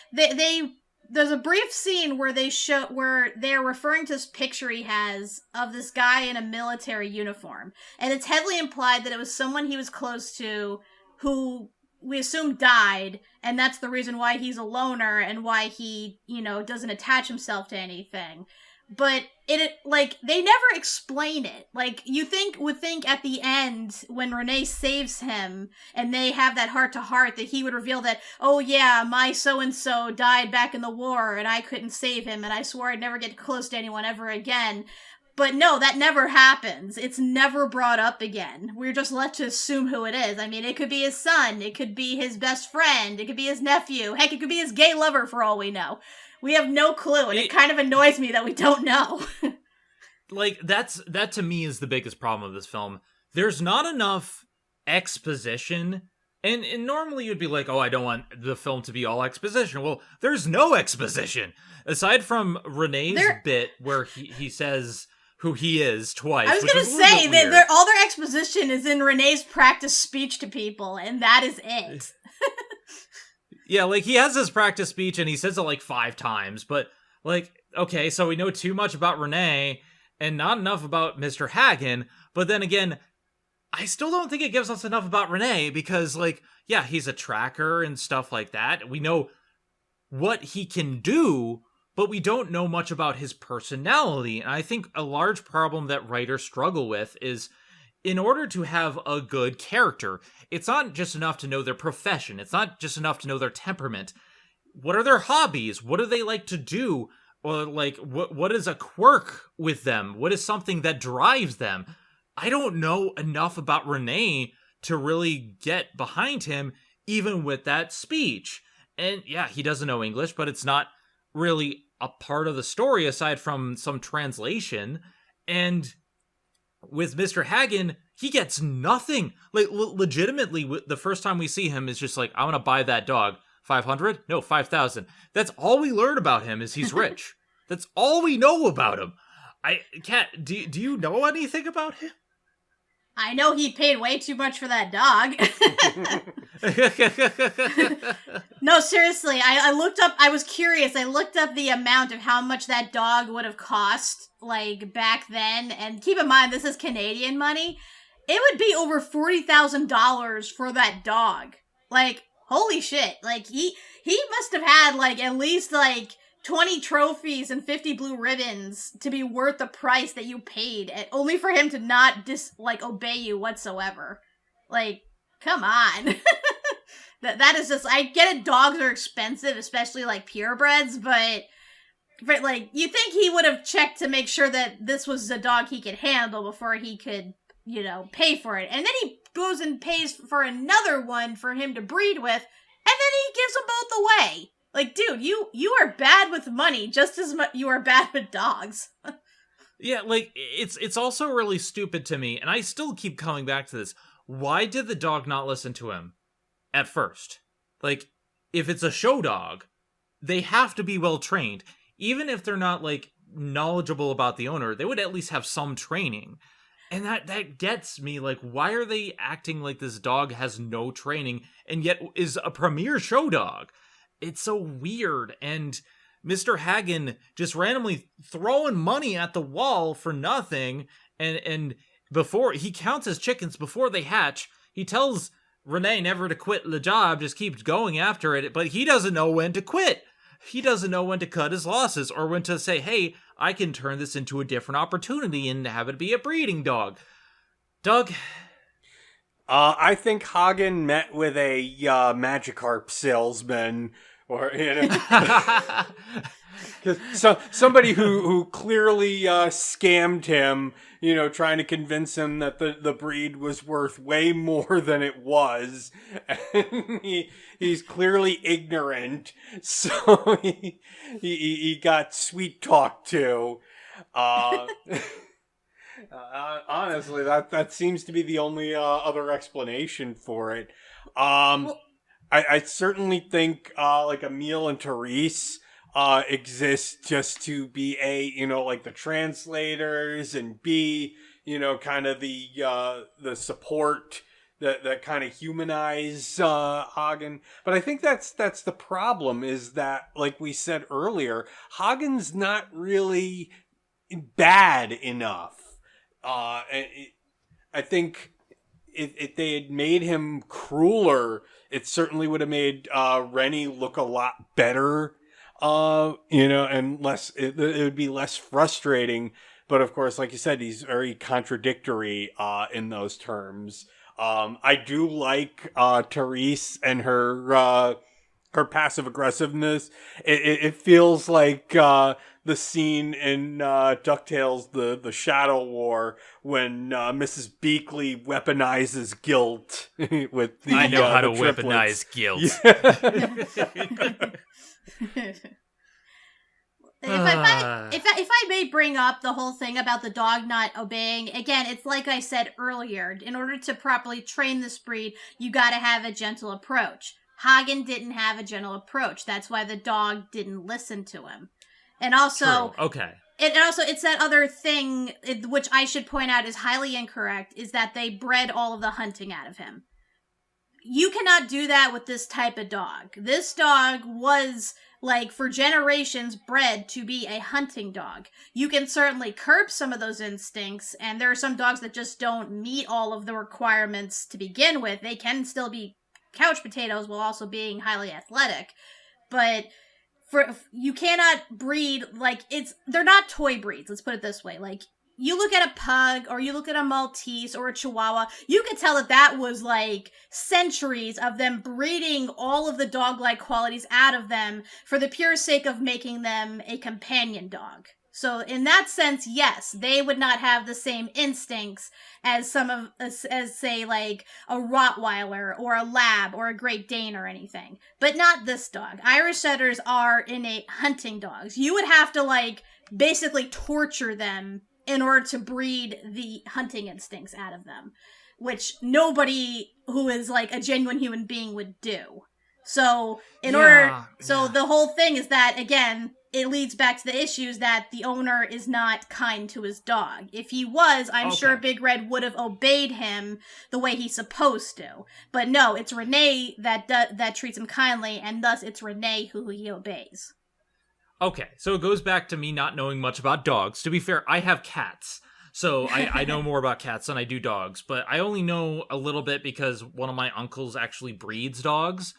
[SPEAKER 2] There's a brief scene where they're referring to this picture he has of this guy in a military uniform, and it's heavily implied that it was someone he was close to who we assume died, and that's the reason why he's a loner and why he, doesn't attach himself to anything. But they never explain it. Like, would think at the end, when Renee saves him, and they have that heart-to-heart, that he would reveal that, oh yeah, my so-and-so died back in the war, and I couldn't save him, and I swore I'd never get close to anyone ever again. But no, that never happens. It's never brought up again. We're just left to assume who it is. I mean, it could be his son, it could be his best friend, it could be his nephew, heck, it could be his gay lover for all we know. We have no clue, and it kind of annoys me that we don't know.
[SPEAKER 1] Like, that to me is the biggest problem of this film. There's not enough exposition, and normally you'd be like, oh, I don't want the film to be all exposition. Well, there's no exposition. Aside from Renee's bit where he says who he is twice.
[SPEAKER 2] I was going to say, that all their exposition is in Renee's practice speech to people, and that is it.
[SPEAKER 1] Yeah, like, he has his practice speech, and he says it, like, 5 times, but, like, okay, so we know too much about Renee, and not enough about Mr. Hagen, but then again, I still don't think it gives us enough about Renee, because, like, yeah, he's a tracker and stuff like that. We know what he can do, but we don't know much about his personality. And I think a large problem that writers struggle with is, in order to have a good character, it's not just enough to know their profession. It's not just enough to know their temperament. What are their hobbies? What do they like to do? Or, like, what is a quirk with them? What is something that drives them? I don't know enough about Renee to really get behind him, even with that speech. And yeah, he doesn't know English, but it's not really a part of the story aside from some translation. And with Mr. Hagen, he gets nothing. Like, legitimately, the first time we see him is just like, I want to buy that dog. 500? No, 5,000. That's all we learn about him is he's rich. That's all we know about him. Kat, do you know anything about him?
[SPEAKER 2] I know he paid way too much for that dog. No, seriously, I looked up, I was curious, I looked up the amount of how much that dog would have cost, like, back then, and keep in mind, this is Canadian money. It would be over $40,000 for that dog. Like, holy shit. Like, he must have had, like, at least, like, 20 trophies and 50 blue ribbons to be worth the price that you paid, only for him to not obey you whatsoever. Like, come on. That is just, I get it, dogs are expensive, especially, like, purebreds, but like, you think he would have checked to make sure that this was a dog he could handle before he could, pay for it. And then he goes and pays for another one for him to breed with, and then he gives them both away. Like, dude, you are bad with money just as much you are bad with dogs.
[SPEAKER 1] Yeah, like, it's also really stupid to me, and I still keep coming back to this. Why did the dog not listen to him at first? Like, if it's a show dog, they have to be well trained. Even if they're not, like, knowledgeable about the owner, they would at least have some training. And that gets me, like, why are they acting like this dog has no training and yet is a premier show dog? It's so weird, and Mr. Hagen just randomly throwing money at the wall for nothing, and before he counts his chickens before they hatch, he tells Renee never to quit the job, just keeps going after it, but he doesn't know when to quit. He doesn't know when to cut his losses, or when to say, hey, I can turn this into a different opportunity and have it be a breeding dog. Doug?
[SPEAKER 3] I think Hagen met with a Magikarp salesman, or somebody who clearly scammed him, trying to convince him that the breed was worth way more than it was, and he's clearly ignorant, so he got sweet talked to. Honestly, that seems to be the only other explanation for it. I certainly think like Emil and Therese exist just to be like the translators, and B, kind of the support that kind of humanize Hagen. But I think that's the problem, is that, like we said earlier, Hagen's not really bad enough. I think if they had made him crueler, it certainly would have made Rennie look a lot better, and less. It would be less frustrating. But of course, like you said, he's very contradictory in those terms. I do like Therese and her passive aggressiveness. It feels like the scene in DuckTales, the Shadow War, when Mrs. Beakley weaponizes guilt with the
[SPEAKER 1] I know how to
[SPEAKER 3] triplets.
[SPEAKER 1] weaponize guilt.
[SPEAKER 2] If I may bring up the whole thing about the dog not obeying, again, it's like I said earlier, in order to properly train this breed, you gotta have a gentle approach. Hagen didn't have a gentle approach. That's why the dog didn't listen to him. And also,
[SPEAKER 1] True. Okay.
[SPEAKER 2] It's that other thing, which I should point out is highly incorrect, is that they bred all of the hunting out of him. You cannot do that with this type of dog. This dog was, like, for generations bred to be a hunting dog. You can certainly curb some of those instincts, and there are some dogs that just don't meet all of the requirements to begin with. They can still be couch potatoes while also being highly athletic. But you cannot breed, like, they're not toy breeds, let's put it this way. Like, you look at a pug, or you look at a Maltese, or a Chihuahua, you could tell that was, like, centuries of them breeding all of the dog-like qualities out of them for the pure sake of making them a companion dog. So, in that sense, yes, they would not have the same instincts as say, like, a Rottweiler, or a Lab, or a Great Dane, or anything. But not this dog. Irish Setters are innate hunting dogs. You would have to, like, basically torture them in order to breed the hunting instincts out of them, which nobody who is, like, a genuine human being would do. So, the whole thing is that, again, it leads back to the issues that the owner is not kind to his dog. If he was, I'm sure Big Red would have obeyed him the way he's supposed to. But no, it's Renee that treats him kindly, and thus it's Renee who he obeys.
[SPEAKER 1] Okay, so it goes back to me not knowing much about dogs. To be fair, I have cats, so I know more about cats than I do dogs. But I only know a little bit because one of my uncles actually breeds dogs,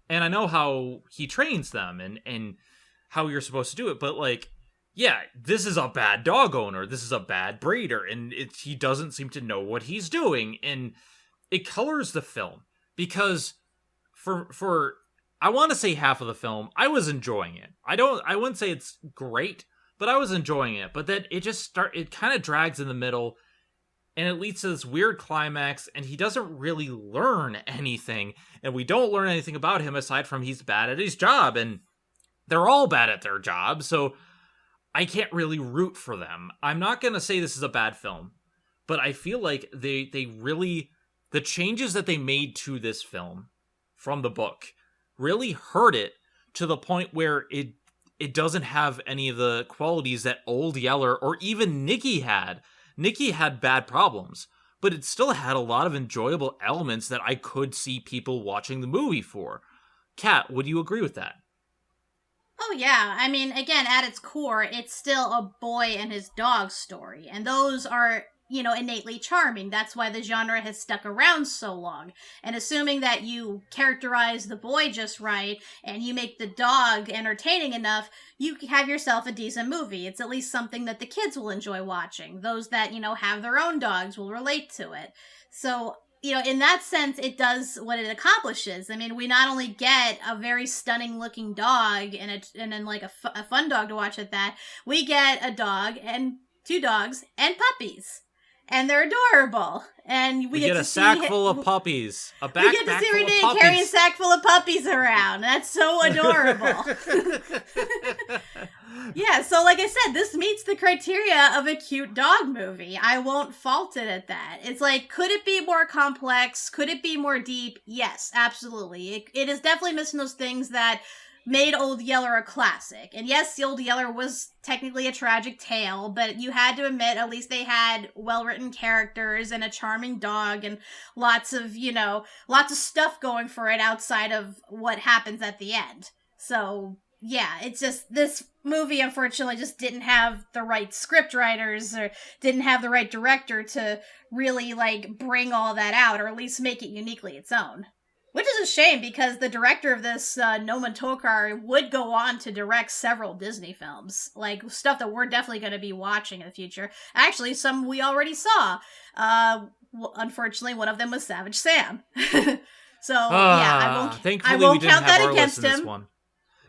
[SPEAKER 1] and I know how he trains them and how you're supposed to do it. But, like, yeah, this is a bad dog owner. This is a bad breeder, and he doesn't seem to know what he's doing, and it colors the film because for I want to say half of the film, I was enjoying it. I wouldn't say it's great, but I was enjoying it. But then it kind of drags in the middle, and it leads to this weird climax, and he doesn't really learn anything, and we don't learn anything about him aside from he's bad at his job, and they're all bad at their job, so I can't really root for them. I'm not going to say this is a bad film, but I feel like the changes that they made to this film from the book really hurt it to the point where it doesn't have any of the qualities that Old Yeller or even Nikki had. Nikki had bad problems, but it still had a lot of enjoyable elements that I could see people watching the movie for. Kat, would you agree with that?
[SPEAKER 2] Oh, yeah. I mean, again, at its core, it's still a boy and his dog story. And those are, innately charming. That's why the genre has stuck around so long. And assuming that you characterize the boy just right, and you make the dog entertaining enough, you have yourself a decent movie. It's at least something that the kids will enjoy watching. Those that, have their own dogs will relate to it. So, in that sense, it does what it accomplishes. I mean, we not only get a very stunning looking dog and then like a fun dog to watch at that, we get a dog and 2 dogs and puppies. And they're adorable. And we get
[SPEAKER 1] a sack full of puppies. A backpack full of puppies. We get to see Renee
[SPEAKER 2] carry a sack full of puppies around. That's so adorable. Yeah, so like I said, this meets the criteria of a cute dog movie. I won't fault it at that. It's like, could it be more complex? Could it be more deep? Yes, absolutely. It is definitely missing those things that made Old Yeller a classic. And yes, the Old Yeller was technically a tragic tale, but you had to admit at least they had well-written characters and a charming dog and lots of stuff going for it outside of what happens at the end. So, yeah, it's just, this movie unfortunately just didn't have the right script writers or didn't have the right director to really, like, bring all that out or at least make it uniquely its own. Which is a shame, because the director of this, Noman Tokar, would go on to direct several Disney films. Like, stuff that we're definitely going to be watching in the future. Actually, some we already saw. Unfortunately, one of them was Savage Sam. So, yeah, I won't count that against him.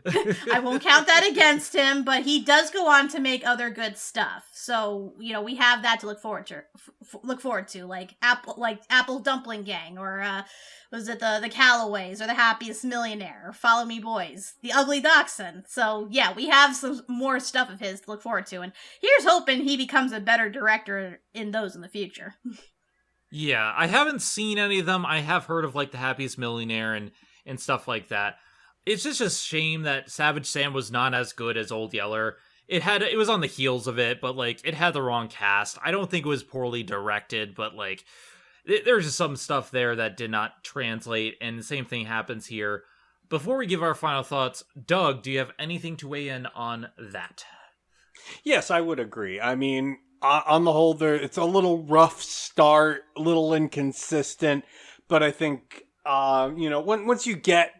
[SPEAKER 2] I won't count that against him, but he does go on to make other good stuff. So, we have that to look forward to, like Apple Dumpling Gang, or was it the Callaways, or The Happiest Millionaire, or Follow Me Boys, The Ugly Dachshund. So, yeah, we have some more stuff of his to look forward to, and here's hoping he becomes a better director in those in the future.
[SPEAKER 1] Yeah, I haven't seen any of them. I have heard of, like, The Happiest Millionaire and stuff like that. It's just a shame that Savage Sam was not as good as Old Yeller. It was on the heels of it, but, like, it had the wrong cast. I don't think it was poorly directed, but, like, there's just some stuff there that did not translate, and the same thing happens here. Before we give our final thoughts, Doug, do you have anything to weigh in on that?
[SPEAKER 3] Yes, I would agree. I mean, on the whole, it's a little rough start, a little inconsistent, but I think, once you get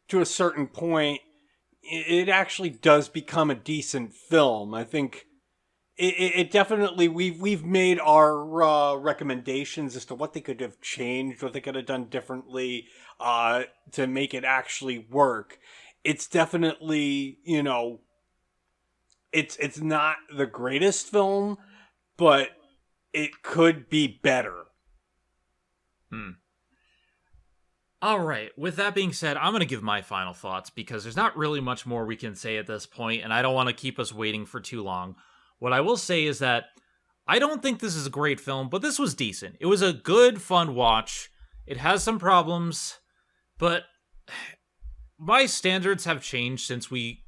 [SPEAKER 3] to a certain point, it actually does become a decent film. I think it definitely, we've made our recommendations as to what they could have changed, what they could have done differently to make it actually work. It's definitely, it's not the greatest film, but it could be better.
[SPEAKER 1] All right, with that being said, I'm going to give my final thoughts because there's not really much more we can say at this point, and I don't want to keep us waiting for too long. What I will say is that I don't think this is a great film, but this was decent. It was a good, fun watch. It has some problems, but my standards have changed since we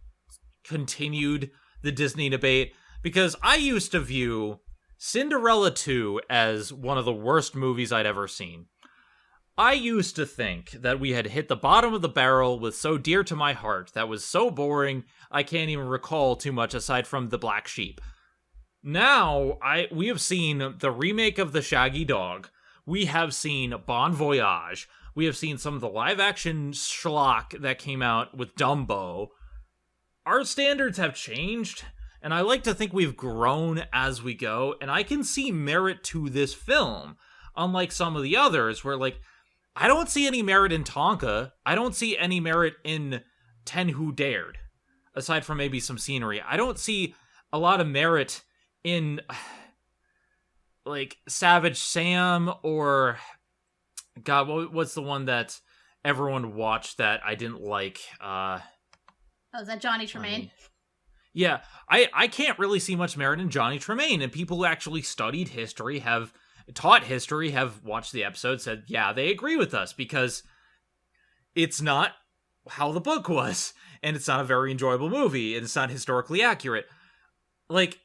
[SPEAKER 1] continued the Disney debate, because I used to view Cinderella 2 as one of the worst movies I'd ever seen. I used to think that we had hit the bottom of the barrel with So Dear to My Heart that was so boring I can't even recall too much aside from The Black Sheep. Now, we have seen the remake of The Shaggy Dog. We have seen Bon Voyage. We have seen some of the live-action schlock that came out with Dumbo. Our standards have changed, and I like to think we've grown as we go, and I can see merit to this film, unlike some of the others where, like, I don't see any merit in Tonka. I don't see any merit in 10 Who Dared, aside from maybe some scenery. I don't see a lot of merit in, like, Savage Sam or, God, what's the one that everyone watched that I didn't like?
[SPEAKER 2] Is that Johnny Tremaine?
[SPEAKER 1] Yeah, I can't really see much merit in Johnny Tremaine, and people who actually studied history, have taught history, have watched the episode, said, yeah, they agree with us, because it's not how the book was, and it's not a very enjoyable movie, and it's not historically accurate. Like,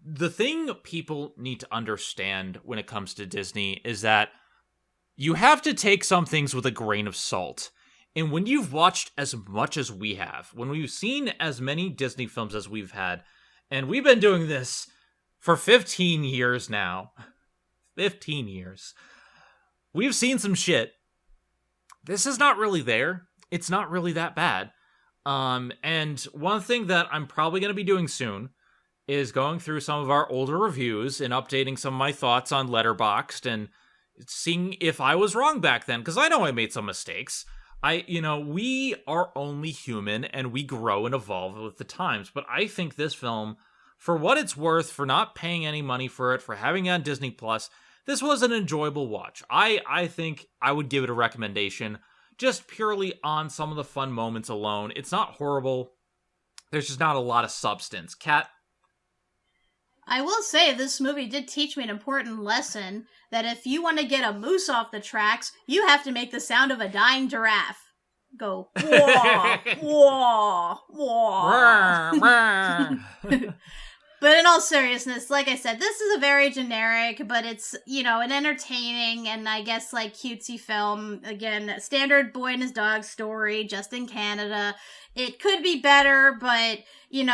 [SPEAKER 1] the thing people need to understand when it comes to Disney is that you have to take some things with a grain of salt. And when you've watched as much as we have, when we've seen as many Disney films as we've had, and we've been doing this for 15 years now, 15 years, we've seen some shit. This is not really there. It's not really that bad. And one thing that I'm probably going to be doing soon is going through some of our older reviews and updating some of my thoughts on Letterboxd and seeing if I was wrong back then, because I know I made some mistakes. We are only human and we grow and evolve with the times. But I think this film, for what it's worth, for not paying any money for it, for having it on Disney Plus, this was an enjoyable watch. I think I would give it a recommendation just purely on some of the fun moments alone. It's not horrible. There's just not a lot of substance. Kat?
[SPEAKER 2] I will say this movie did teach me an important lesson that if you want to get a moose off the tracks, you have to make the sound of a dying giraffe. Go, wah, wah, wah. But in all seriousness, like I said, this is a very generic, but it's, an entertaining and I guess like cutesy film. Again, standard boy and his dog story, just in Canada. It could be better, but, you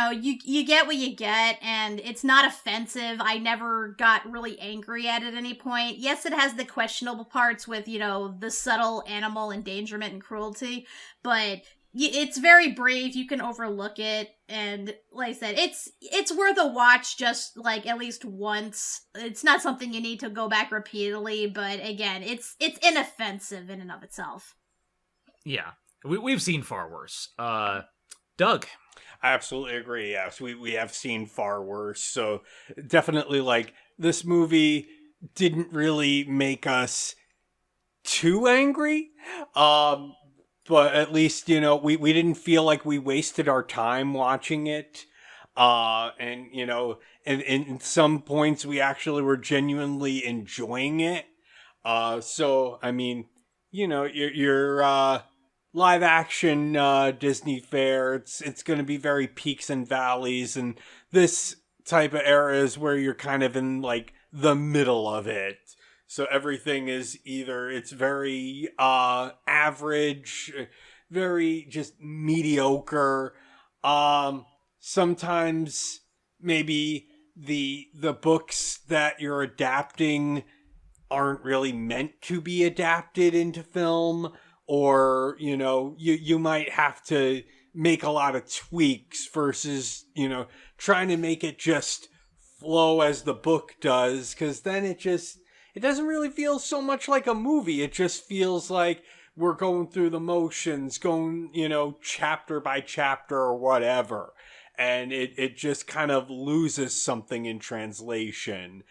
[SPEAKER 2] get what you get and it's not offensive. I never got really angry at it at any point. Yes, it has the questionable parts with, the subtle animal endangerment and cruelty, but it's very brave. You can overlook it, and like I said, it's worth a watch just like at least once. It's not something you need to go back repeatedly, but again, it's inoffensive in and of itself.
[SPEAKER 1] Yeah, we've seen far worse. Doug?
[SPEAKER 3] I absolutely agree. Yes, we have seen far worse. So definitely, like, this movie didn't really make us too angry. But at least, we didn't feel like we wasted our time watching it. And, in some points, we actually were genuinely enjoying it. So, I mean, your live action Disney fare, it's going to be very peaks and valleys. And this type of era is where you're kind of in, like, the middle of it. So everything is either it's very average, very just mediocre. Sometimes maybe the books that you're adapting aren't really meant to be adapted into film, or you might have to make a lot of tweaks versus trying to make it just flow as the book does, because then it doesn't really feel so much like a movie. It just feels like we're going through the motions, going, chapter by chapter or whatever. And it just kind of loses something in translation.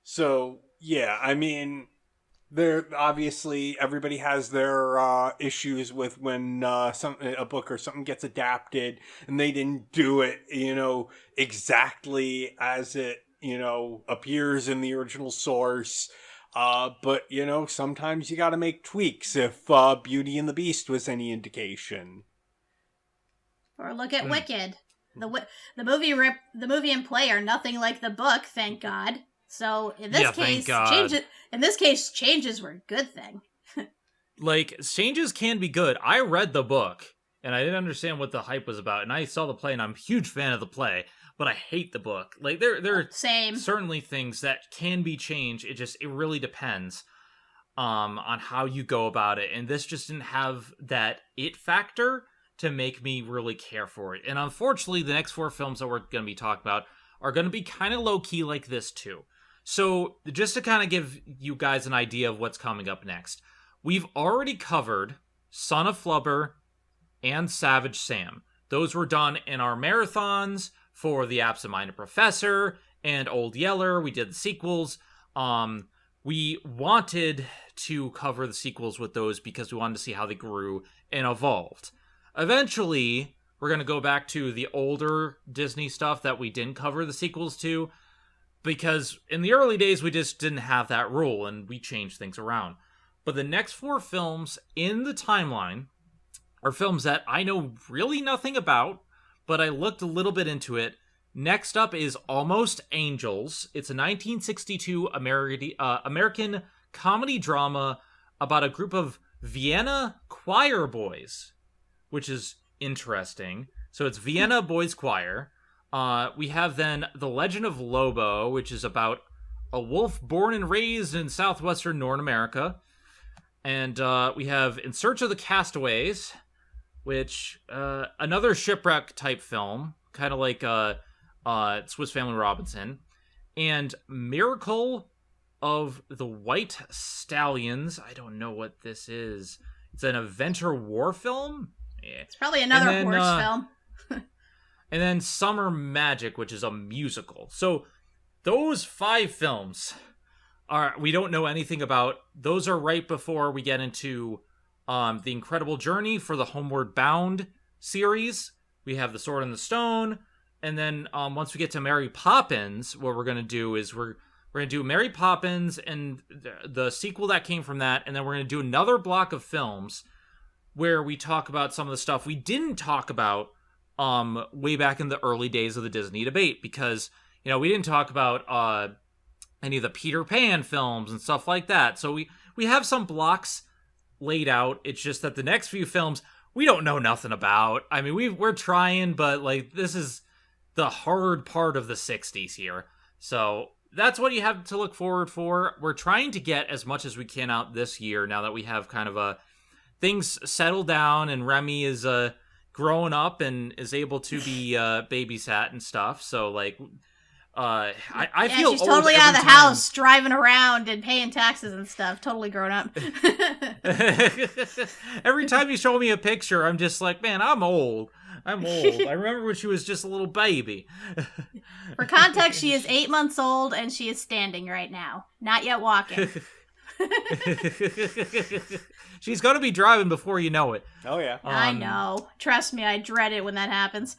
[SPEAKER 3] So, yeah, I mean, there obviously everybody has their issues with when a book or something gets adapted and they didn't do it, exactly as it appears in the original source. But, sometimes you gotta make tweaks if Beauty and the Beast was any indication.
[SPEAKER 2] Or look at Wicked. The movie and play are nothing like the book, thank God. So in this case, changes were a good thing.
[SPEAKER 1] Like, changes can be good. I read the book, and I didn't understand what the hype was about, and I saw the play, and I'm a huge fan of the play. But I hate the book. Like, there are certainly things that can be changed. It really depends on how you go about it. And this just didn't have that it factor to make me really care for it. And unfortunately, the next 4 films that we're going to be talking about are going to be kind of low-key like this, too. So, just to kind of give you guys an idea of what's coming up next, we've already covered Son of Flubber and Savage Sam. Those were done in our marathons for The Absent-Minded Professor and Old Yeller. We did the sequels. We wanted to cover the sequels with those because we wanted to see how they grew and evolved. Eventually, we're going to go back to the older Disney stuff that we didn't cover the sequels to, because in the early days, we just didn't have that rule, and we changed things around. But the next 4 films in the timeline are films that I know really nothing about, but I looked a little bit into it. Next up is Almost Angels. It's a 1962 American comedy drama about a group of Vienna choir boys, which is interesting. So it's Vienna Boys Choir. We have then The Legend of Lobo, which is about a wolf born and raised in southwestern North America. And we have In Search of the Castaways, which another shipwreck type film, kind of like Swiss Family Robinson, and Miracle of the White Stallions. I don't know what this is. It's an adventure war film? Yeah.
[SPEAKER 2] It's probably another
[SPEAKER 1] then,
[SPEAKER 2] horse film.
[SPEAKER 1] And then Summer Magic, which is a musical. So those 5 films we don't know anything about. Those are right before we get into The Incredible Journey for the Homeward Bound series. We have The Sword and the Stone. And then once we get to Mary Poppins, what we're going to do is we're going to do Mary Poppins and the sequel that came from that. And then we're going to do another block of films where we talk about some of the stuff we didn't talk about way back in the early days of the Disney debate. Because, we didn't talk about any of the Peter Pan films and stuff like that. So we have some blocks laid out. It's just that the next few films we don't know nothing about. I mean, we're trying, but this is the hard part of the 60s here. So that's what you have to look forward for. We're trying to get as much as we can out this year now that we have kind of things settled down and Remy is growing up and is able to be babysat and stuff. So I feel
[SPEAKER 2] she's
[SPEAKER 1] old
[SPEAKER 2] totally out of the
[SPEAKER 1] every time.
[SPEAKER 2] house, driving around and paying taxes and stuff. Totally grown up.
[SPEAKER 1] Every time you show me a picture, I'm just like, man, I'm old. I remember when she was just a little baby.
[SPEAKER 2] For context, she is 8 months old and she is standing right now. Not yet walking.
[SPEAKER 1] She's going to be driving before you know it.
[SPEAKER 3] Oh, yeah.
[SPEAKER 2] I know. Trust me, I dread it when that happens.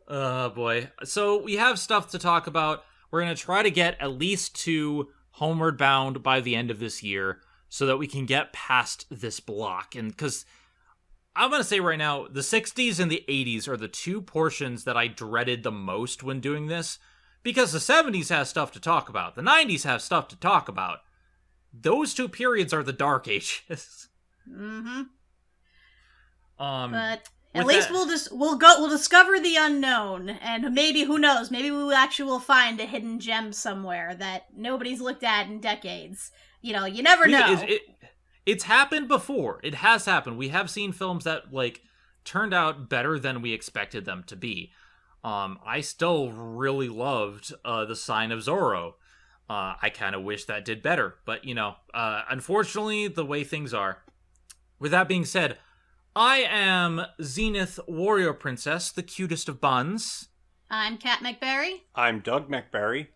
[SPEAKER 1] Oh, boy. So we have stuff to talk about. We're going to try to get at least 2 Homeward Bound by the end of this year so that we can get past this block. And because I'm going to say right now, the 60s and the 80s are the 2 portions that I dreaded the most when doing this. Because the 70s has stuff to talk about. The 90s have stuff to talk about. Those 2 periods are the dark ages.
[SPEAKER 2] Mm-hmm.
[SPEAKER 1] But
[SPEAKER 2] at least we'll discover the unknown, and maybe, who knows, maybe we actually will find a hidden gem somewhere that nobody's looked at in decades. You never know.
[SPEAKER 1] It's happened before. It has happened. We have seen films that turned out better than we expected them to be. I still really loved The Sign of Zorro. I kind of wish that did better, but unfortunately, the way things are. With that being said, I am Zenith Warrior Princess, the cutest of buns.
[SPEAKER 2] I'm Kat McBerry.
[SPEAKER 3] I'm Doug McBerry.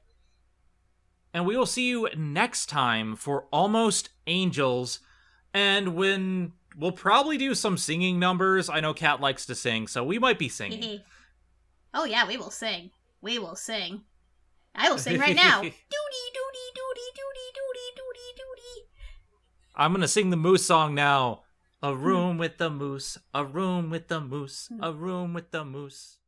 [SPEAKER 1] And we will see you next time for Almost Angels, and when we'll probably do some singing numbers. I know Kat likes to sing, so we might be singing.
[SPEAKER 2] Oh yeah, we will sing. We will sing. I will sing right now. Doody, doody, doody, doody, doody, doody, doody.
[SPEAKER 1] I'm gonna sing the Moose song now. A room with the moose, a room with the moose, a room with the moose.